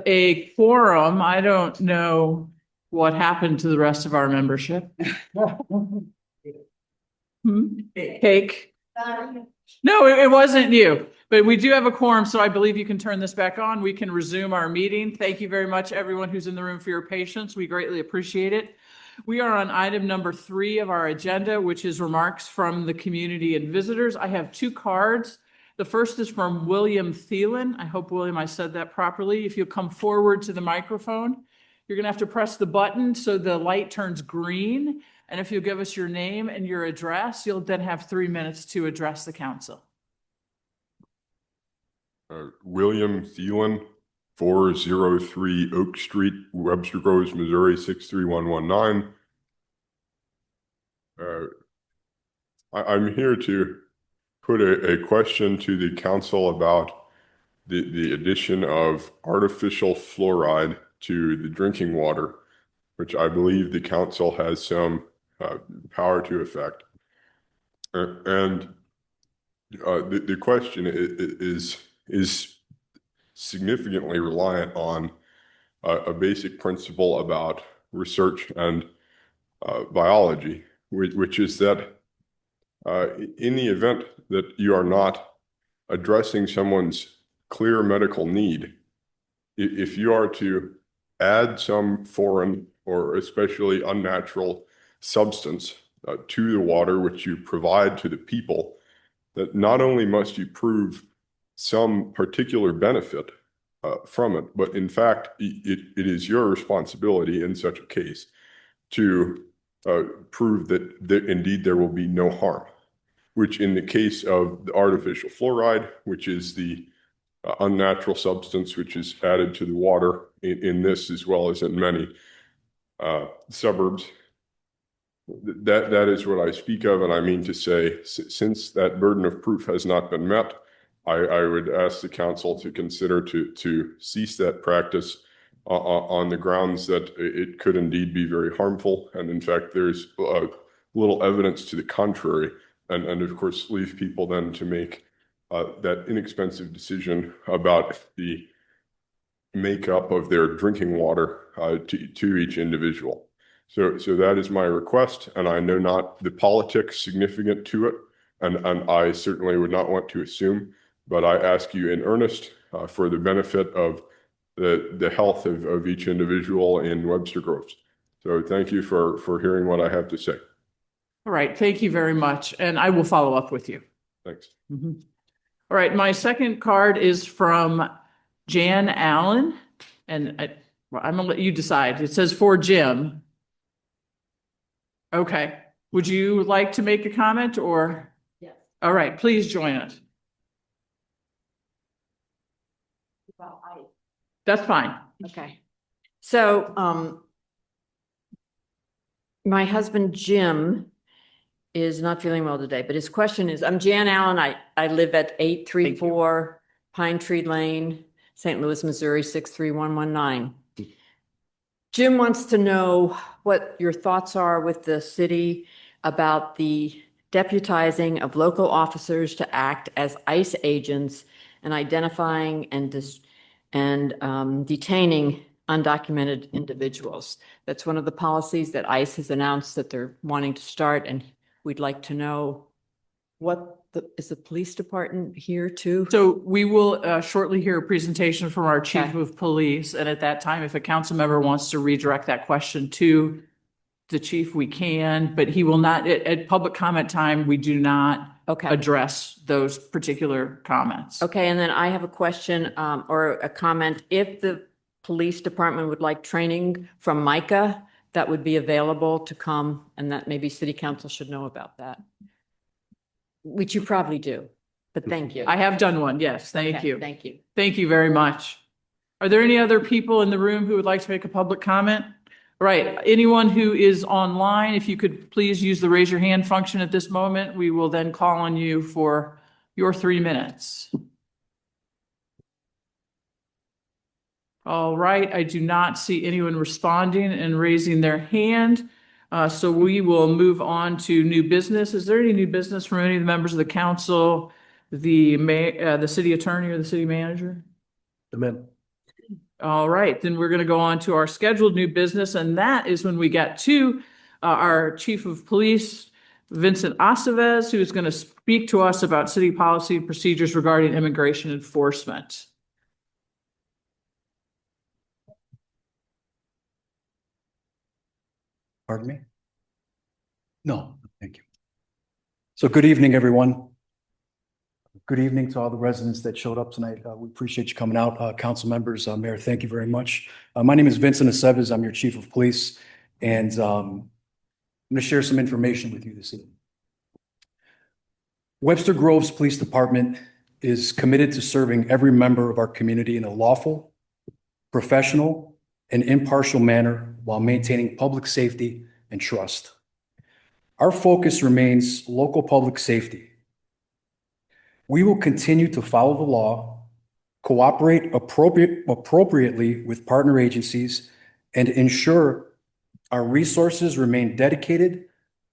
a quorum. I don't know what happened to the rest of our membership. Cake. No, it wasn't you, but we do have a quorum, so I believe you can turn this back on. We can resume our meeting. Thank you very much, everyone who's in the room, for your patience. We greatly appreciate it. We are on item number 3 of our agenda, which is remarks from the community and visitors. I have 2 cards. The first is from William Thielen. I hope, William, I said that properly. If you'll come forward to the microphone, you're going to have to press the button so the light turns green. And if you'll give us your name and your address, you'll then have 3 minutes to address the council. William Thielen, 403 Oak Street, Webster Groves, Missouri, 63119. I'm here to put a question to the council about the addition of artificial fluoride to the drinking water, which I believe the council has some power to affect. The question is significantly reliant on a basic principle about research and biology, which is that in the event that you are not addressing someone's clear medical need, if you are to add some foreign or especially unnatural substance to the water which you provide to the people, that not only must you prove some particular benefit from it, but in fact, it is your responsibility in such a case to prove that indeed there will be no harm, which in the case of the artificial fluoride, which is the unnatural substance which is added to the water in this as well as in many suburbs, that is what I speak of. And I mean to say, since that burden of proof has not been met, I would ask the council to consider to cease that practice on the grounds that it could indeed be very harmful. And in fact, there's little evidence to the contrary. And of course, leave people then to make that inexpensive decision about the makeup of their drinking water to each individual. So that is my request, and I know not the politics significant to it, and I certainly would not want to assume, but I ask you in earnest for the benefit of the health of each individual in Webster Groves. So thank you for hearing what I have to say. All right, thank you very much, and I will follow up with you. Thanks. All right, my second card is from Jan Allen, and I'm gonna let you decide. It says for Jim. Okay, would you like to make a comment or? Yes. All right, please join us. That's fine. Okay. So, my husband, Jim, is not feeling well today, but his question is, I'm Jan Allen. I live at 834 Pine Tree Lane, St. Louis, Missouri, 63119. Jim wants to know what your thoughts are with the city about the deputizing of local officers to act as ICE agents and identifying and detaining undocumented individuals. That's one of the policies that ICE has announced that they're wanting to start, and we'd like to know is the police department here too? So we will shortly hear a presentation from our chief of police. And at that time, if a council member wants to redirect that question to the chief, we can, but he will not, at public comment time, we do not address those particular comments. Okay, and then I have a question or a comment. If the police department would like training from Micah, that would be available to come, and that maybe city council should know about that. Which you probably do, but thank you. I have done one, yes, thank you. Thank you. Thank you very much. Are there any other people in the room who would like to make a public comment? All right, anyone who is online, if you could please use the raise your hand function at this moment, we will then call on you for your 3 minutes. All right, I do not see anyone responding and raising their hand. So we will move on to new business. Is there any new business from any of the members of the council, the city attorney or the city manager? Amen. All right, then we're going to go on to our scheduled new business, and that is when we get to our Chief of Police, Vincent Aceves, who is going to speak to us about city policy and procedures regarding immigration enforcement. Pardon me? No, thank you. So good evening, everyone. Good evening to all the residents that showed up tonight. We appreciate you coming out. Council members, Mayor, thank you very much. My name is Vincent Aceves. I'm your Chief of Police, and I'm going to share some information with you this evening. Webster Groves Police Department is committed to serving every member of our community in a lawful, professional, and impartial manner while maintaining public safety and trust. Our focus remains local public safety. We will continue to follow the law, cooperate appropriately with partner agencies, and ensure our resources remain dedicated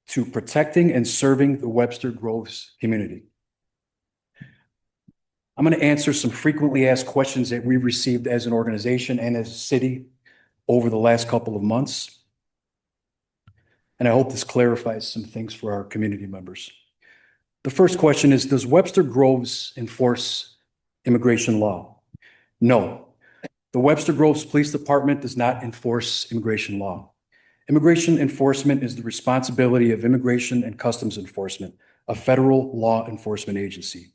to protecting and serving the Webster Groves community. I'm going to answer some frequently asked questions that we've received as an organization and as a city over the last couple of months. And I hope this clarifies some things for our community members. The first question is, does Webster Groves enforce immigration law? No. The Webster Groves Police Department does not enforce immigration law. Immigration enforcement is the responsibility of Immigration and Customs Enforcement, a federal law enforcement agency.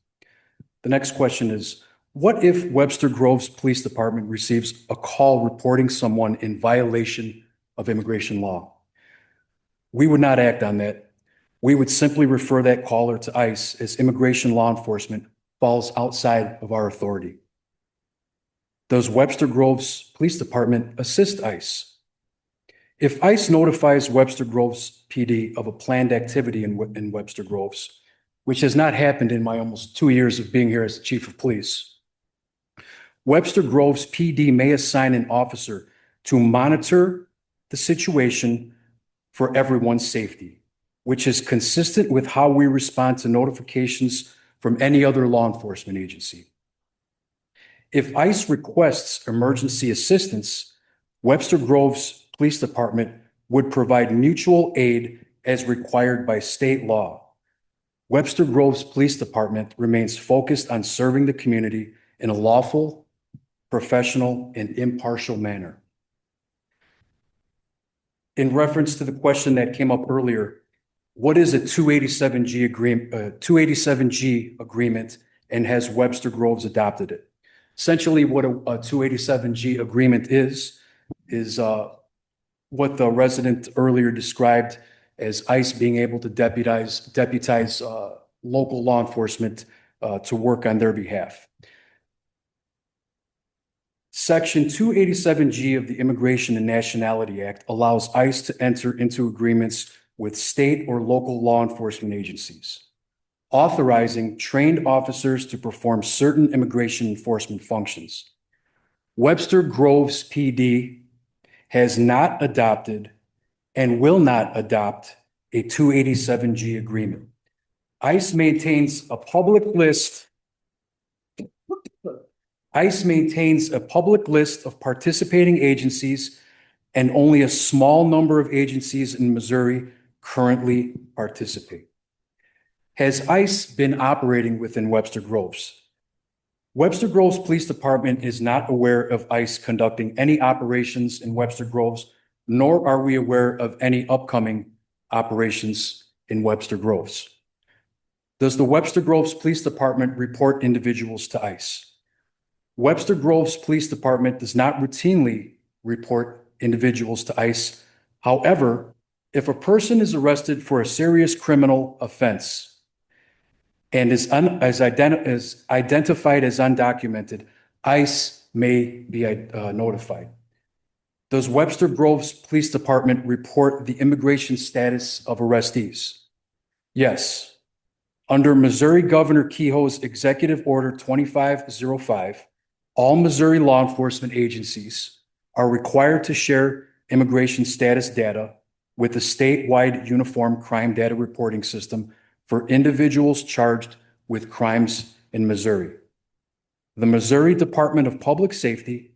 The next question is, what if Webster Groves Police Department receives a call reporting someone in violation of immigration law? We would not act on that. We would simply refer that caller to ICE, as immigration law enforcement falls outside of our authority. Does Webster Groves Police Department assist ICE? If ICE notifies Webster Groves PD of a planned activity in Webster Groves, which has not happened in my almost 2 years of being here as the Chief of Police, Webster Groves PD may assign an officer to monitor the situation for everyone's safety, which is consistent with how we respond to notifications from any other law enforcement agency. If ICE requests emergency assistance, Webster Groves Police Department would provide mutual aid as required by state law. Webster Groves Police Department remains focused on serving the community in a lawful, professional, and impartial manner. In reference to the question that came up earlier, what is a 287G agreement, and has Webster Groves adopted it? Essentially, what a 287G agreement is what the resident earlier described as ICE being able to deputize local law enforcement to work on their behalf. Section 287G of the Immigration and Nationality Act allows ICE to enter into agreements with state or local law enforcement agencies, authorizing trained officers to perform certain immigration enforcement functions. Webster Groves PD has not adopted and will not adopt a 287G agreement. ICE maintains a public list of participating agencies, and only a small number of agencies in Missouri currently participate. Has ICE been operating within Webster Groves? Webster Groves Police Department is not aware of ICE conducting any operations in Webster Groves, nor are we aware of any upcoming operations in Webster Groves. Does the Webster Groves Police Department report individuals to ICE? Webster Groves Police Department does not routinely report individuals to ICE. However, if a person is arrested for a serious criminal offense and is identified as undocumented, ICE may be notified. Does Webster Groves Police Department report the immigration status of arrestees? Yes. Under Missouri Governor Kehoe's Executive Order 2505, all Missouri law enforcement agencies are required to share immigration status data with the statewide Uniform Crime Data Reporting System for individuals charged with crimes in Missouri. The Missouri Department of Public Safety,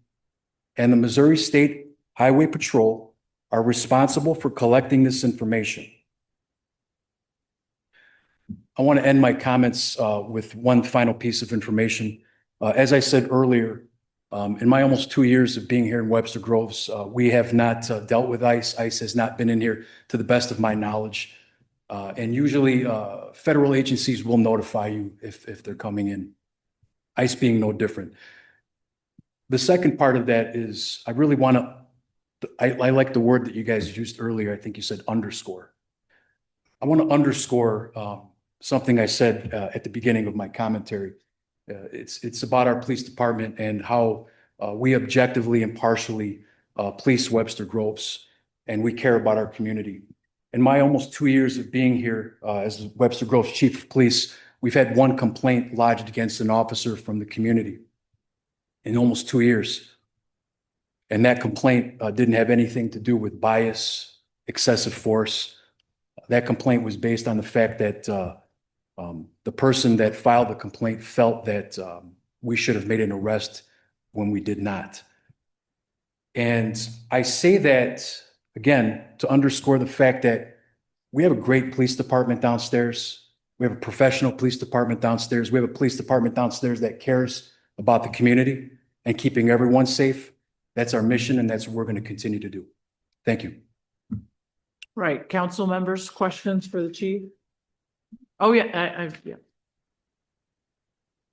and the Missouri State Highway Patrol are responsible for collecting this information. I want to end my comments with one final piece of information. As I said earlier, in my almost 2 years of being here in Webster Groves, we have not dealt with ICE. ICE has not been in here to the best of my knowledge. And usually federal agencies will notify you if they're coming in. ICE being no different. The second part of that is I really want to, I like the word that you guys used earlier. I think you said underscore. I want to underscore something I said at the beginning of my commentary. It's about our police department and how we objectively and partially police Webster Groves, and we care about our community. In my almost 2 years of being here as Webster Groves Chief of Police, we've had one complaint lodged against an officer from the community in almost 2 years. And that complaint didn't have anything to do with bias, excessive force. That complaint was based on the fact that the person that filed the complaint felt that we should have made an arrest when we did not. And I say that, again, to underscore the fact that we have a great police department downstairs. We have a professional police department downstairs. We have a police department downstairs that cares about the community and keeping everyone safe. That's our mission, and that's what we're going to continue to do. Thank you. Right. Council members, questions for the chief? Oh, yeah. Yeah.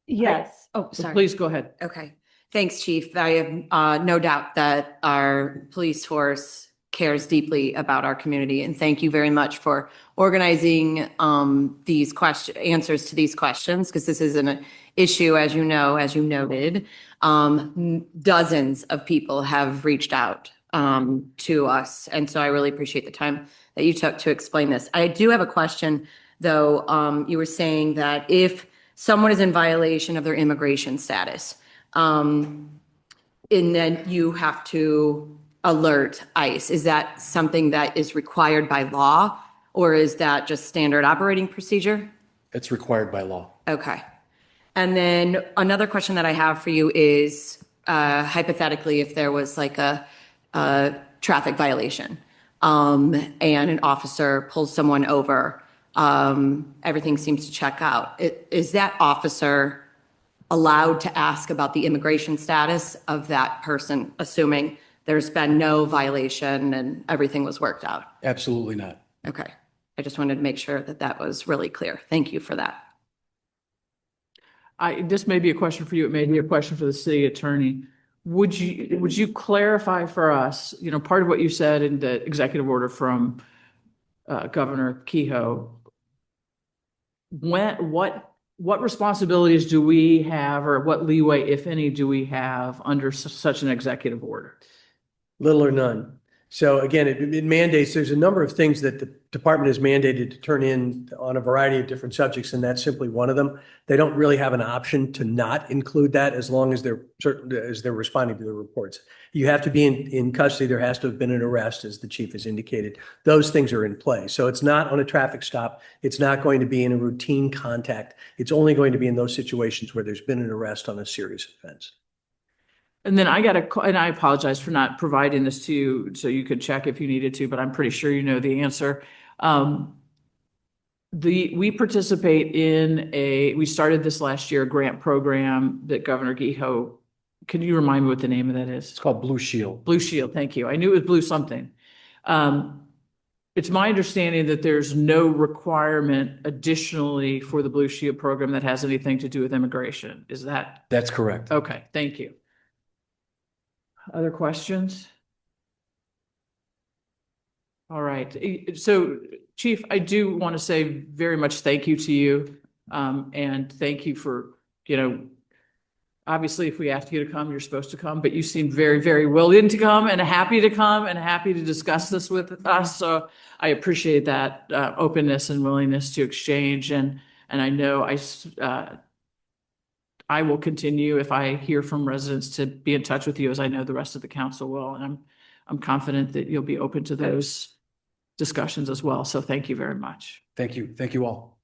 Yes. Oh, sorry. Please go ahead. Okay. Thanks, Chief. I have no doubt that our police force cares deeply about our community. And thank you very much for organizing these answers to these questions, because this is an issue, as you know, as you noted. Dozens of people have reached out to us. And so I really appreciate the time that you took to explain this. I do have a question, though. You were saying that if someone is in violation of their immigration status, and then you have to alert ICE. Is that something that is required by law, or is that just standard operating procedure? It's required by law. Okay. And then another question that I have for you is, hypothetically, if there was like a traffic violation, and an officer pulls someone over, everything seems to check out. Is that officer allowed to ask about the immigration status of that person, assuming there's been no violation and everything was worked out? Absolutely not. Okay. I just wanted to make sure that that was really clear. Thank you for that. This may be a question for you. It may be a question for the city attorney. Would you clarify for us, part of what you said in the executive order from Governor Kehoe, what responsibilities do we have, or what leeway, if any, do we have under such an executive order? Little or none. So again, it mandates, there's a number of things that the department is mandated to turn in on a variety of different subjects, and that's simply one of them. They don't really have an option to not include that as long as they're responding to the reports. You have to be in custody. There has to have been an arrest, as the chief has indicated. Those things are in play. So it's not on a traffic stop. It's not going to be in a routine contact. It's only going to be in those situations where there's been an arrest on a serious offense. And then and I apologize for not providing this to you so you could check if you needed to, but I'm pretty sure you know the answer. We participate in we started this last year, a grant program that Governor Kehoe, can you remind me what the name of that is? It's called Blue Shield. Blue Shield, thank you. I knew it was blue something. It's my understanding that there's no requirement additionally for the Blue Shield program that has anything to do with immigration. Is that? That's correct. Okay, thank you. Other questions? All right. So, Chief, I do want to say very much thank you to you. And thank you for, obviously, if we asked you to come, you're supposed to come, but you seem very, very willing to come and happy to discuss this with us. So I appreciate that openness and willingness to exchange. And I know I will continue, if I hear from residents, to be in touch with you, as I know the rest of the council will. And I'm confident that you'll be open to those discussions as well. So thank you very much. Thank you. Thank you all.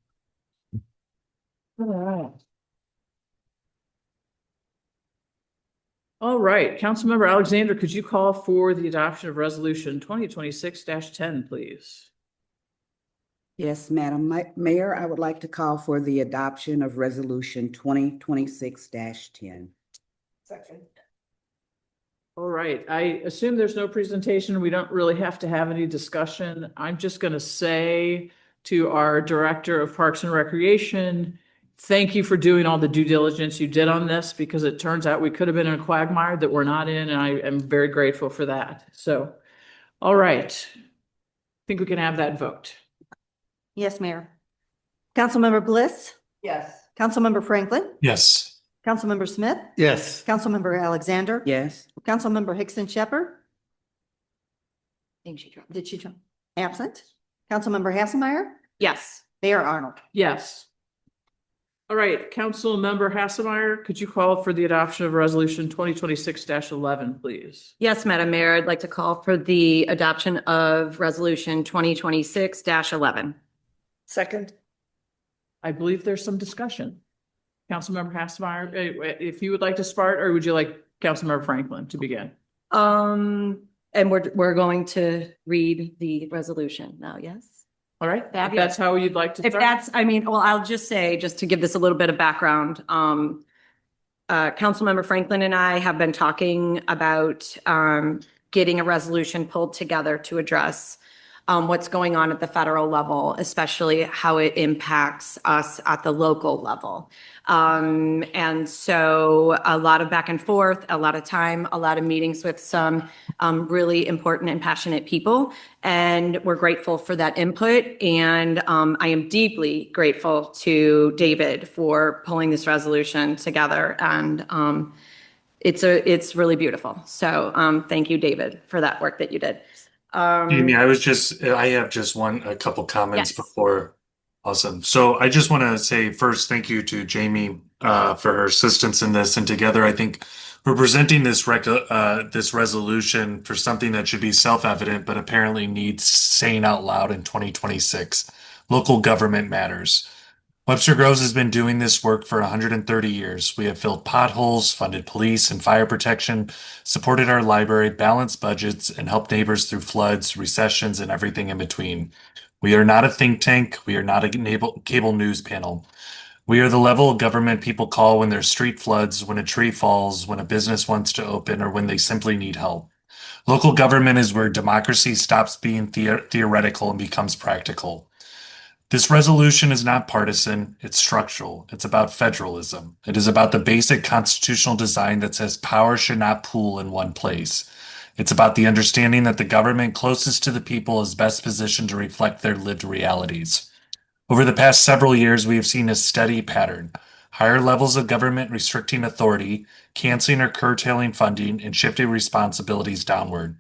All right. All right, Councilmember Alexander, could you call for the adoption of resolution 2026-10, please? Yes, Madam Mayor, I would like to call for the adoption of resolution 2026-10. Second. All right, I assume there's no presentation. We don't really have to have any discussion. I'm just going to say to our Director of Parks and Recreation, thank you for doing all the due diligence you did on this, because it turns out we could have been in a quagmire that we're not in, and I am very grateful for that. So, all right, I think we can have that vote. Yes, Mayor. Councilmember Bliss, Yes. Councilmember Franklin, Yes. Councilmember Smith, Yes. Councilmember Alexander. Yes. Councilmember Hickson Shepherd. Think she dropped. Did she jump? Absent. Councilmember Hasselmeyer, Yes. Mayor Arnold. Yes. All right, Councilmember Hasselmeyer, could you call for the adoption of resolution 2026-11, please? Yes, Madam Mayor, I'd like to call for the adoption of resolution 2026-11. Second. I believe there's some discussion. Councilmember Hasselmeyer, if you would like to start, or would you like Councilmember Franklin to begin? And we're going to read the resolution now, yes? All right, if Fabulous. that's how you'd like to If start. that's, well, I'll just say, just to give this a little bit of background, Councilmember Franklin and I have been talking about getting a resolution pulled together to address what's going on at the federal level, especially how it impacts us at the local level. And so a lot of back and forth, a lot of time, a lot of meetings with some really important and passionate people. And we're grateful for that input. And I am deeply grateful to David for pulling this resolution together. And it's really beautiful. So thank you, David, for that work that you did. Jamie, I have just a couple comments Yes. before. Awesome. So I just want to say first, thank you to Jamie for her assistance in this. And together, I think we're presenting this resolution for something that should be self-evident, but apparently needs saying out loud in 2026. Local government matters. Webster Groves has been doing this work for 130 years. We have filled potholes, funded police and fire protection, supported our library, balanced budgets, and helped neighbors through floods, recessions, and everything in between. We are not a think tank. We are not a cable news panel. We are the level of government people call when their street floods, when a tree falls, when a business wants to open, or when they simply need help. Local government is where democracy stops being theoretical and becomes practical. This resolution is not partisan, it's structural. It's about federalism. It is about the basic constitutional design that says power should not pool in one place. It's about the understanding that the government closest to the people is best positioned to reflect their lived realities. Over the past several years, we have seen a steady pattern. Higher levels of government restricting authority, canceling or curtailing funding, and shifting responsibilities downward.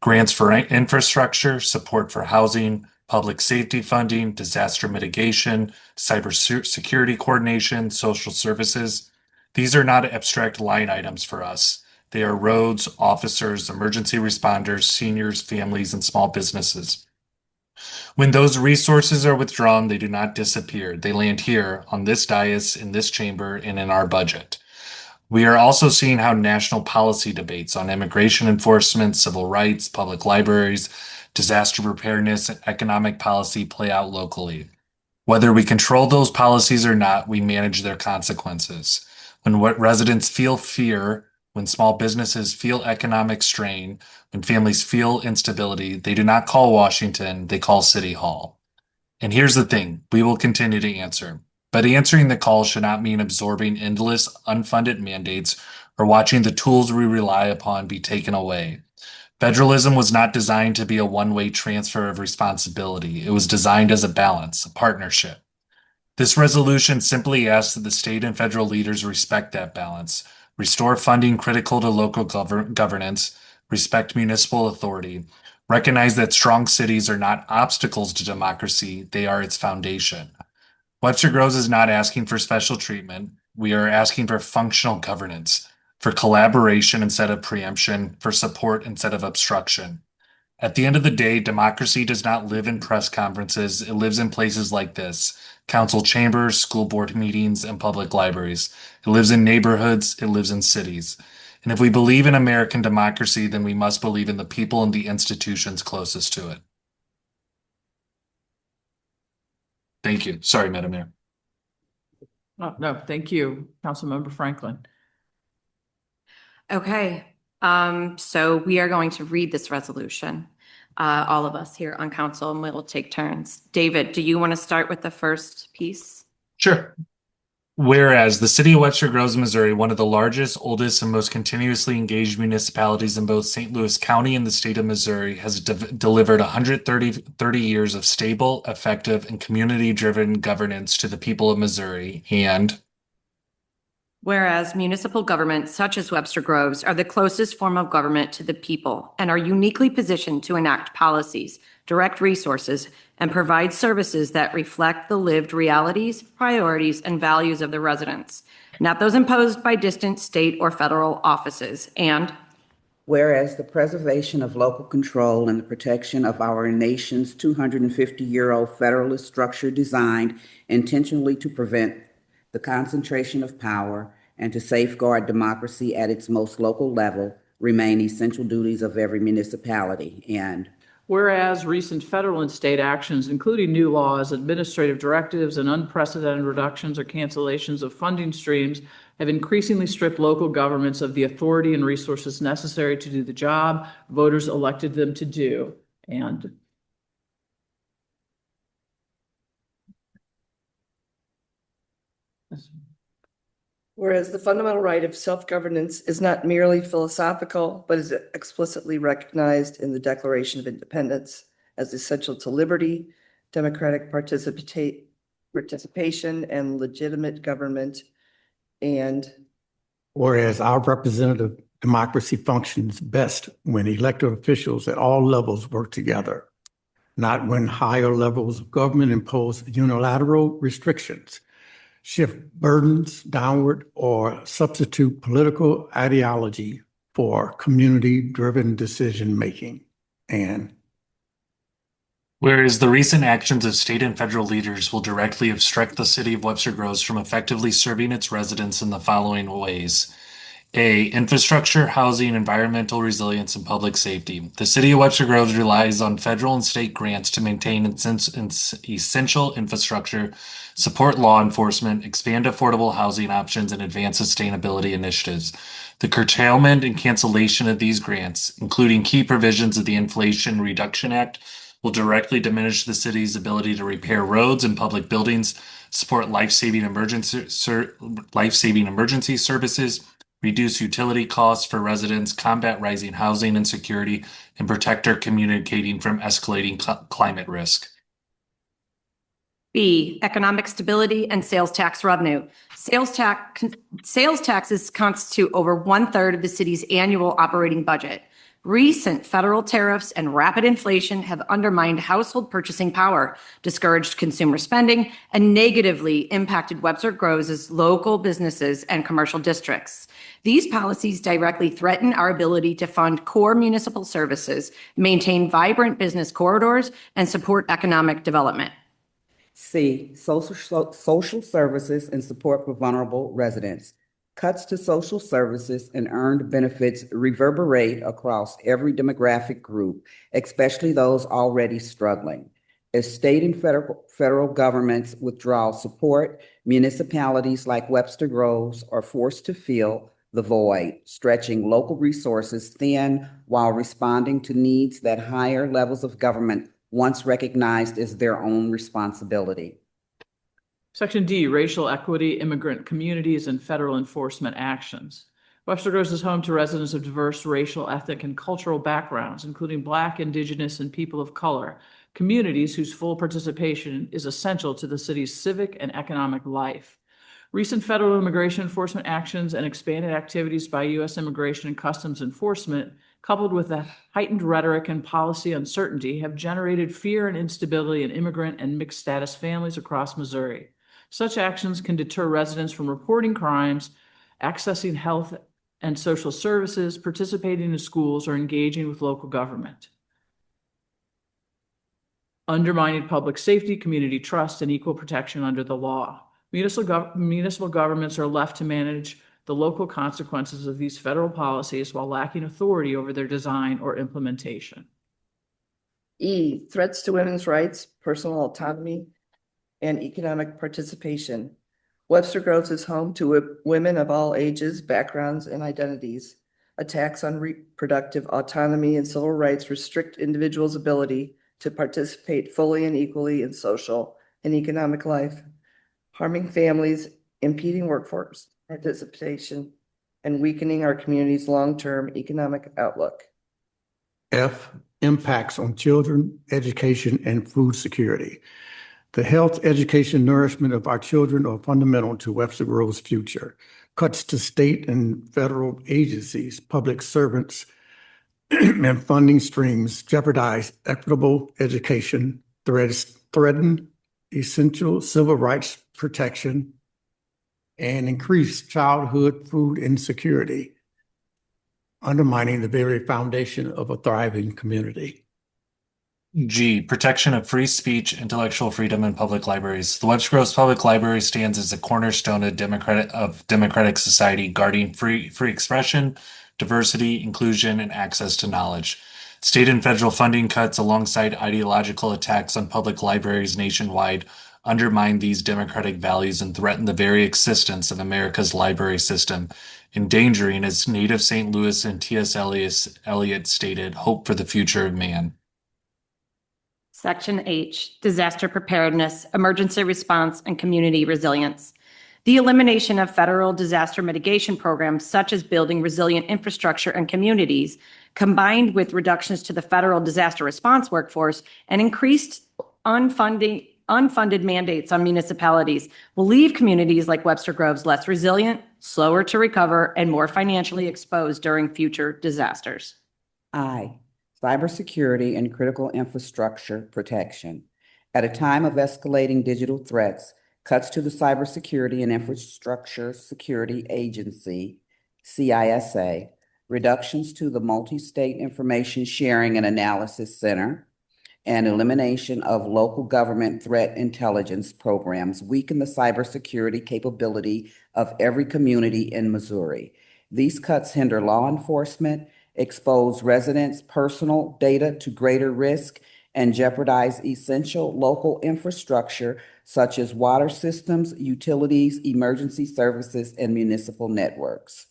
Grants for infrastructure, support for housing, public safety funding, disaster mitigation, cybersecurity coordination, social services. These are not abstract line items for us. They are roads, officers, emergency responders, seniors, families, and small businesses. When those resources are withdrawn, they do not disappear. They land here, on this dais, in this chamber, and in our budget. We are also seeing how national policy debates on immigration enforcement, civil rights, public libraries, disaster preparedness, and economic policy play out locally. Whether we control those policies or not, we manage their consequences. When residents feel fear, when small businesses feel economic strain, when families feel instability, they do not call Washington, they call City Hall. And here's the thing, we will continue to answer. But answering the call should not mean absorbing endless, unfunded mandates or watching the tools we rely upon be taken away. Federalism was not designed to be a one-way transfer of responsibility. It was designed as a balance, a partnership. This resolution simply asks that the state and federal leaders respect that balance, restore funding critical to local governance, respect municipal authority, recognize that strong cities are not obstacles to democracy, they are its foundation. Webster Groves is not asking for special treatment. We are asking for functional governance, for collaboration instead of preemption, for support instead of obstruction. At the end of the day, democracy does not live in press conferences. It lives in places like this, council chambers, school board meetings, and public libraries. It lives in neighborhoods. It lives in cities. And if we believe in American democracy, then we must believe in the people and the institutions closest to it. Thank you. Sorry, Madam Mayor. Oh, no, thank you, Councilmember Franklin. Okay, so we are going to read this resolution, all of us here on council, and we'll take turns. David, do you want to start with the first piece? Sure. Whereas the city of Webster Groves, Missouri, one of the largest, oldest, and most continuously engaged municipalities in both St. Louis County and the state of Missouri, has delivered 130 years of stable, effective, and community-driven governance to the people of Missouri. And Whereas municipal governments such as Webster Groves are the closest form of government to the people and are uniquely positioned to enact policies, direct resources, and provide services that reflect the lived realities, priorities, and values of the residents, not those imposed by distant state or federal offices. And whereas the preservation of local control and the protection of our nation's 250-year-old federalist structure designed intentionally to prevent the concentration of power and to safeguard democracy at its most local level remain essential duties of every municipality. And whereas recent federal and state actions, including new laws, administrative directives, and unprecedented reductions or cancellations of funding streams, have increasingly stripped local governments of the authority and resources necessary to do the job voters elected them to do. And Whereas the fundamental right of self-governance is not merely philosophical, but is explicitly recognized in the Declaration of Independence as essential to liberty, democratic participation, and legitimate government. And whereas our representative democracy functions best when elected officials at all levels work together, not when higher levels of government impose unilateral restrictions, shift burdens downward, or substitute political ideology for community-driven decision-making. And whereas the recent actions of state and federal leaders will directly obstruct the city of Webster Groves from effectively serving its residents in the following ways. A, infrastructure, housing, environmental resilience, and public safety. The city of Webster Groves relies on federal and state grants to maintain its essential infrastructure, support law enforcement, expand affordable housing options, and advance sustainability initiatives. The curtailment and cancellation of these grants, including key provisions of the Inflation Reduction Act, will directly diminish the city's ability to repair roads and public buildings, support life-saving emergency services, reduce utility costs for residents, combat rising housing insecurity, and protect our communicating from escalating climate risk. B, economic stability and sales tax revenue. Sales taxes constitute over 1/3 of the city's annual operating budget. Recent federal tariffs and rapid inflation have undermined household purchasing power, discouraged consumer spending, and negatively impacted Webster Groves' local businesses and commercial districts. These policies directly threaten our ability to fund core municipal services, maintain vibrant business corridors, and support economic development. C, social services and support for vulnerable residents. Cuts to social services and earned benefits reverberate across every demographic group, especially those already struggling. As state and federal governments withdraw support, municipalities like Webster Groves are forced to fill the void, stretching local resources thin while responding to needs that higher levels of government once recognized as their own responsibility. Section D, racial equity, immigrant communities, and federal enforcement actions. Webster Groves is home to residents of diverse racial, ethnic, and cultural backgrounds, including Black, Indigenous, and people of color, communities whose full participation is essential to the city's civic and economic life. Recent federal immigration enforcement actions and expanded activities by U.S. Immigration and Customs Enforcement, coupled with the heightened rhetoric and policy uncertainty, have generated fear and instability in immigrant and mixed status families across Missouri. Such actions can deter residents from reporting crimes, accessing health and social services, participating in schools, or engaging with local government. Undermining public safety, community trust, and equal protection under the law. Municipal governments are left to manage the local consequences of these federal policies while lacking authority over their design or implementation. E, threats to women's rights, personal autonomy, and economic participation. Webster Groves is home to women of all ages, backgrounds, and identities. Attacks on reproductive autonomy and civil rights restrict individuals' ability to participate fully and equally in social and economic life, harming families, impeding workforce participation, and weakening our community's long-term economic outlook. F, impacts on children, education, and food security. The health, education, nourishment of our children are fundamental to Webster Grove's future. Cuts to state and federal agencies, public servants, and funding streams jeopardize equitable education, threaten essential civil rights protection, and increase childhood food insecurity, undermining the very foundation of a thriving community. G, protection of free speech, intellectual freedom, and public libraries. The Webster Groves Public Library stands as a cornerstone of democratic society, guarding free expression, diversity, inclusion, and access to knowledge. State and federal funding cuts, alongside ideological attacks on public libraries nationwide, undermine these democratic values and threaten the very existence of America's library system, endangering, as native St. Louis and T.S. Eliot stated, hope for the future of man. Section H, disaster preparedness, emergency response, and community resilience. The elimination of federal disaster mitigation programs such as building resilient infrastructure and communities, combined with reductions to the federal disaster response workforce and increased unfunded mandates on municipalities, will leave communities like Webster Groves less resilient, slower to recover, and more financially exposed during future disasters. I, cybersecurity and critical infrastructure protection. At a time of escalating digital threats, cuts to the Cybersecurity and Infrastructure Security Agency, CISA, reductions to the Multi-State Information Sharing and Analysis Center, and elimination of local government threat intelligence programs weaken the cybersecurity capability of every community in Missouri. These cuts hinder law enforcement, expose residents' personal data to greater risk, and jeopardize essential local infrastructure such as water systems, utilities, emergency services, and municipal networks.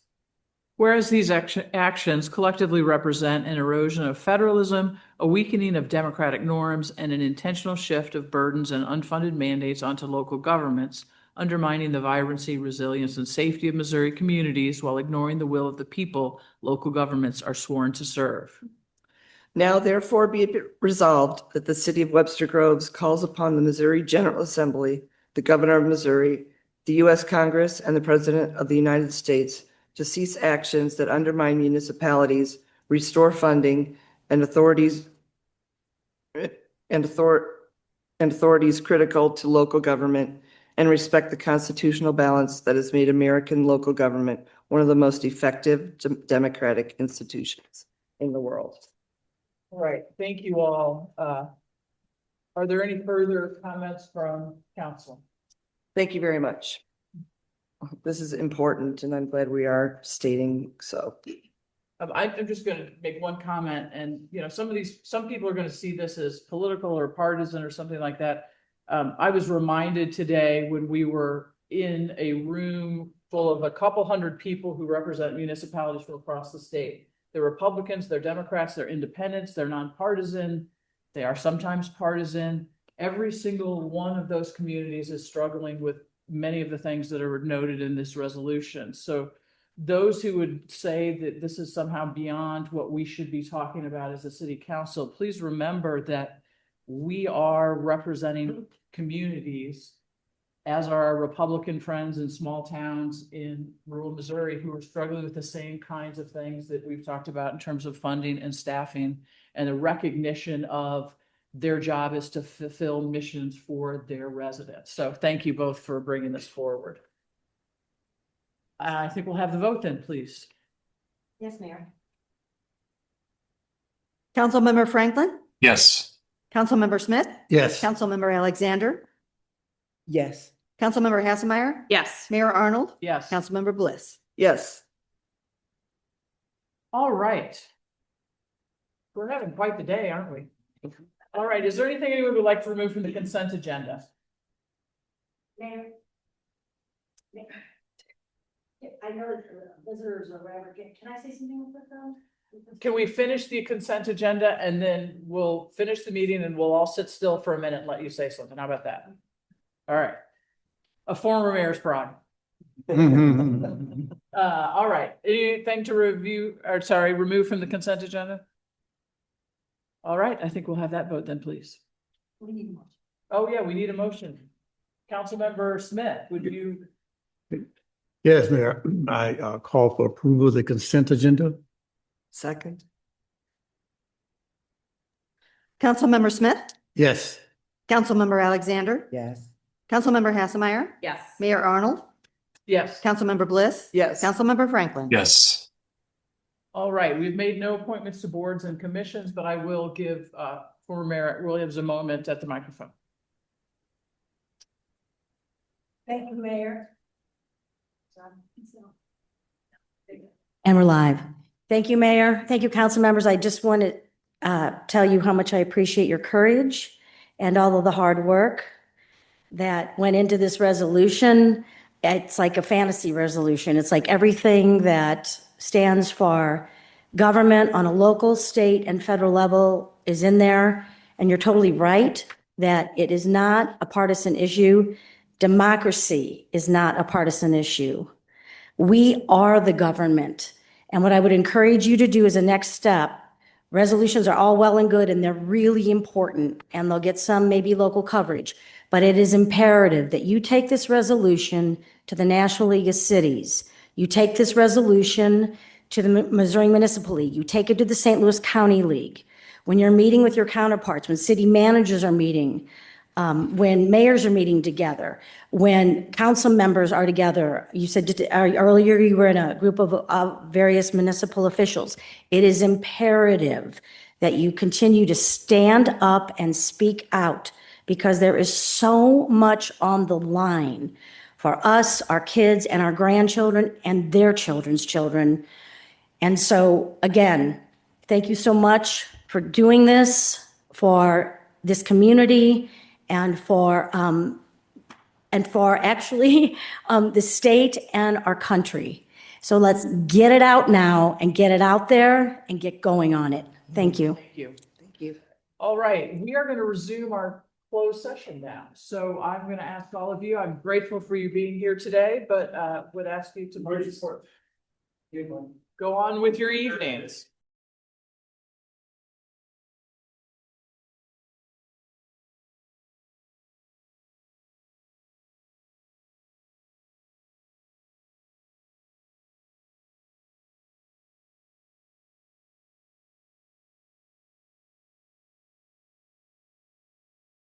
Whereas these actions collectively represent an erosion of federalism, a weakening of democratic norms, and an intentional shift of burdens and unfunded mandates onto local governments, undermining the vibrancy, resilience, and safety of Missouri communities while ignoring the will of the people local governments are sworn to serve. Now therefore be it resolved that the city of Webster Groves calls upon the Missouri General Assembly, the governor of Missouri, the U.S. Congress, and the President of the United States to cease actions that undermine municipalities, restore funding and authorities critical to local government, and respect the constitutional balance that has made American local government one of the most effective democratic institutions in the world. All right, thank you all. Are there any further comments from council? Thank you very much. This is important, and I'm glad we are stating so. I'm just going to make one comment, and some people are going to see this as political or partisan or something like that. I was reminded today when we were in a room full of a couple hundred people who represent municipalities from across the state. They're Republicans, they're Democrats, they're independents, they're nonpartisan, they are sometimes partisan. Every single one of those communities is struggling with many of the things that are noted in this resolution. So those who would say that this is somehow beyond what we should be talking about as a city council, please remember that we are representing communities, as are our Republican friends in small towns in rural Missouri who are struggling with the same kinds of things that we've talked about in terms of funding and staffing, and the recognition of their job is to fulfill missions for their residents. So thank you both for bringing this forward. I think we'll have the vote then, please. Yes, Mayor. Councilmember Franklin? Yes. Councilmember Smith? Yes. Councilmember Alexander? Yes. Councilmember Hasselmeyer? Yes. Mayor Arnold? Yes. Councilmember Bliss? Yes. All right. We're having quite the day, aren't we? All right, is there anything anyone would like to remove from the consent agenda? Mayor. I know that visitors or whatever, can I say something real quick though? Can we finish the consent agenda and then we'll finish the meeting and we'll all sit still for a minute and let you say something? How about that? All right. A former mayor's pride. All right, anything to review, or sorry, remove from the consent agenda? All right, I think we'll have that vote then, please. Oh, yeah, we need a motion. Councilmember Smith, would you? Yes, Mayor, I call for approval of the consent agenda. Second. Councilmember Smith, Yes. Councilmember Alexander, Yes. Councilmember Hasselmeyer, Yes. Mayor Arnold, Yes. Councilmember Bliss. Yes. Councilmember Franklin. Yes. All right, we've made no appointments to boards and commissions, but I will give former Mayor Williams a moment at the microphone. Thank you, Mayor. And we're live. Thank you, Mayor. Thank you, council members. I just want to tell you how much I appreciate your courage and all of the hard work that went into this resolution. It's like a fantasy resolution. It's like everything that stands for government on a local, state, and federal level is in there. And you're totally right that it is not a partisan issue. Democracy is not a partisan issue. We are the government. And what I would encourage you to do as a next step, resolutions are all well and good and they're really important and they'll get some maybe local coverage, but it is imperative that you take this resolution to the National League of Cities. You take this resolution to the Missouri Municipal League. You take it to the St. Louis County League. When you're meeting with your counterparts, when city managers are meeting, when mayors are meeting together, when council members are together, you said earlier you were in a group of various municipal officials. It is imperative that you continue to stand up and speak out because there is so much on the line for us, our kids, and our grandchildren, and their children's children. And so, again, thank you so much for doing this, for this community, and for actually the state and our country. So let's get it out now and get it out there and get going on it. Thank you. Thank you. Thank you. All right, we are going to resume our closed session now. So I'm going to ask all of you, I'm grateful for you being here today, but would ask you to please go on with your evenings.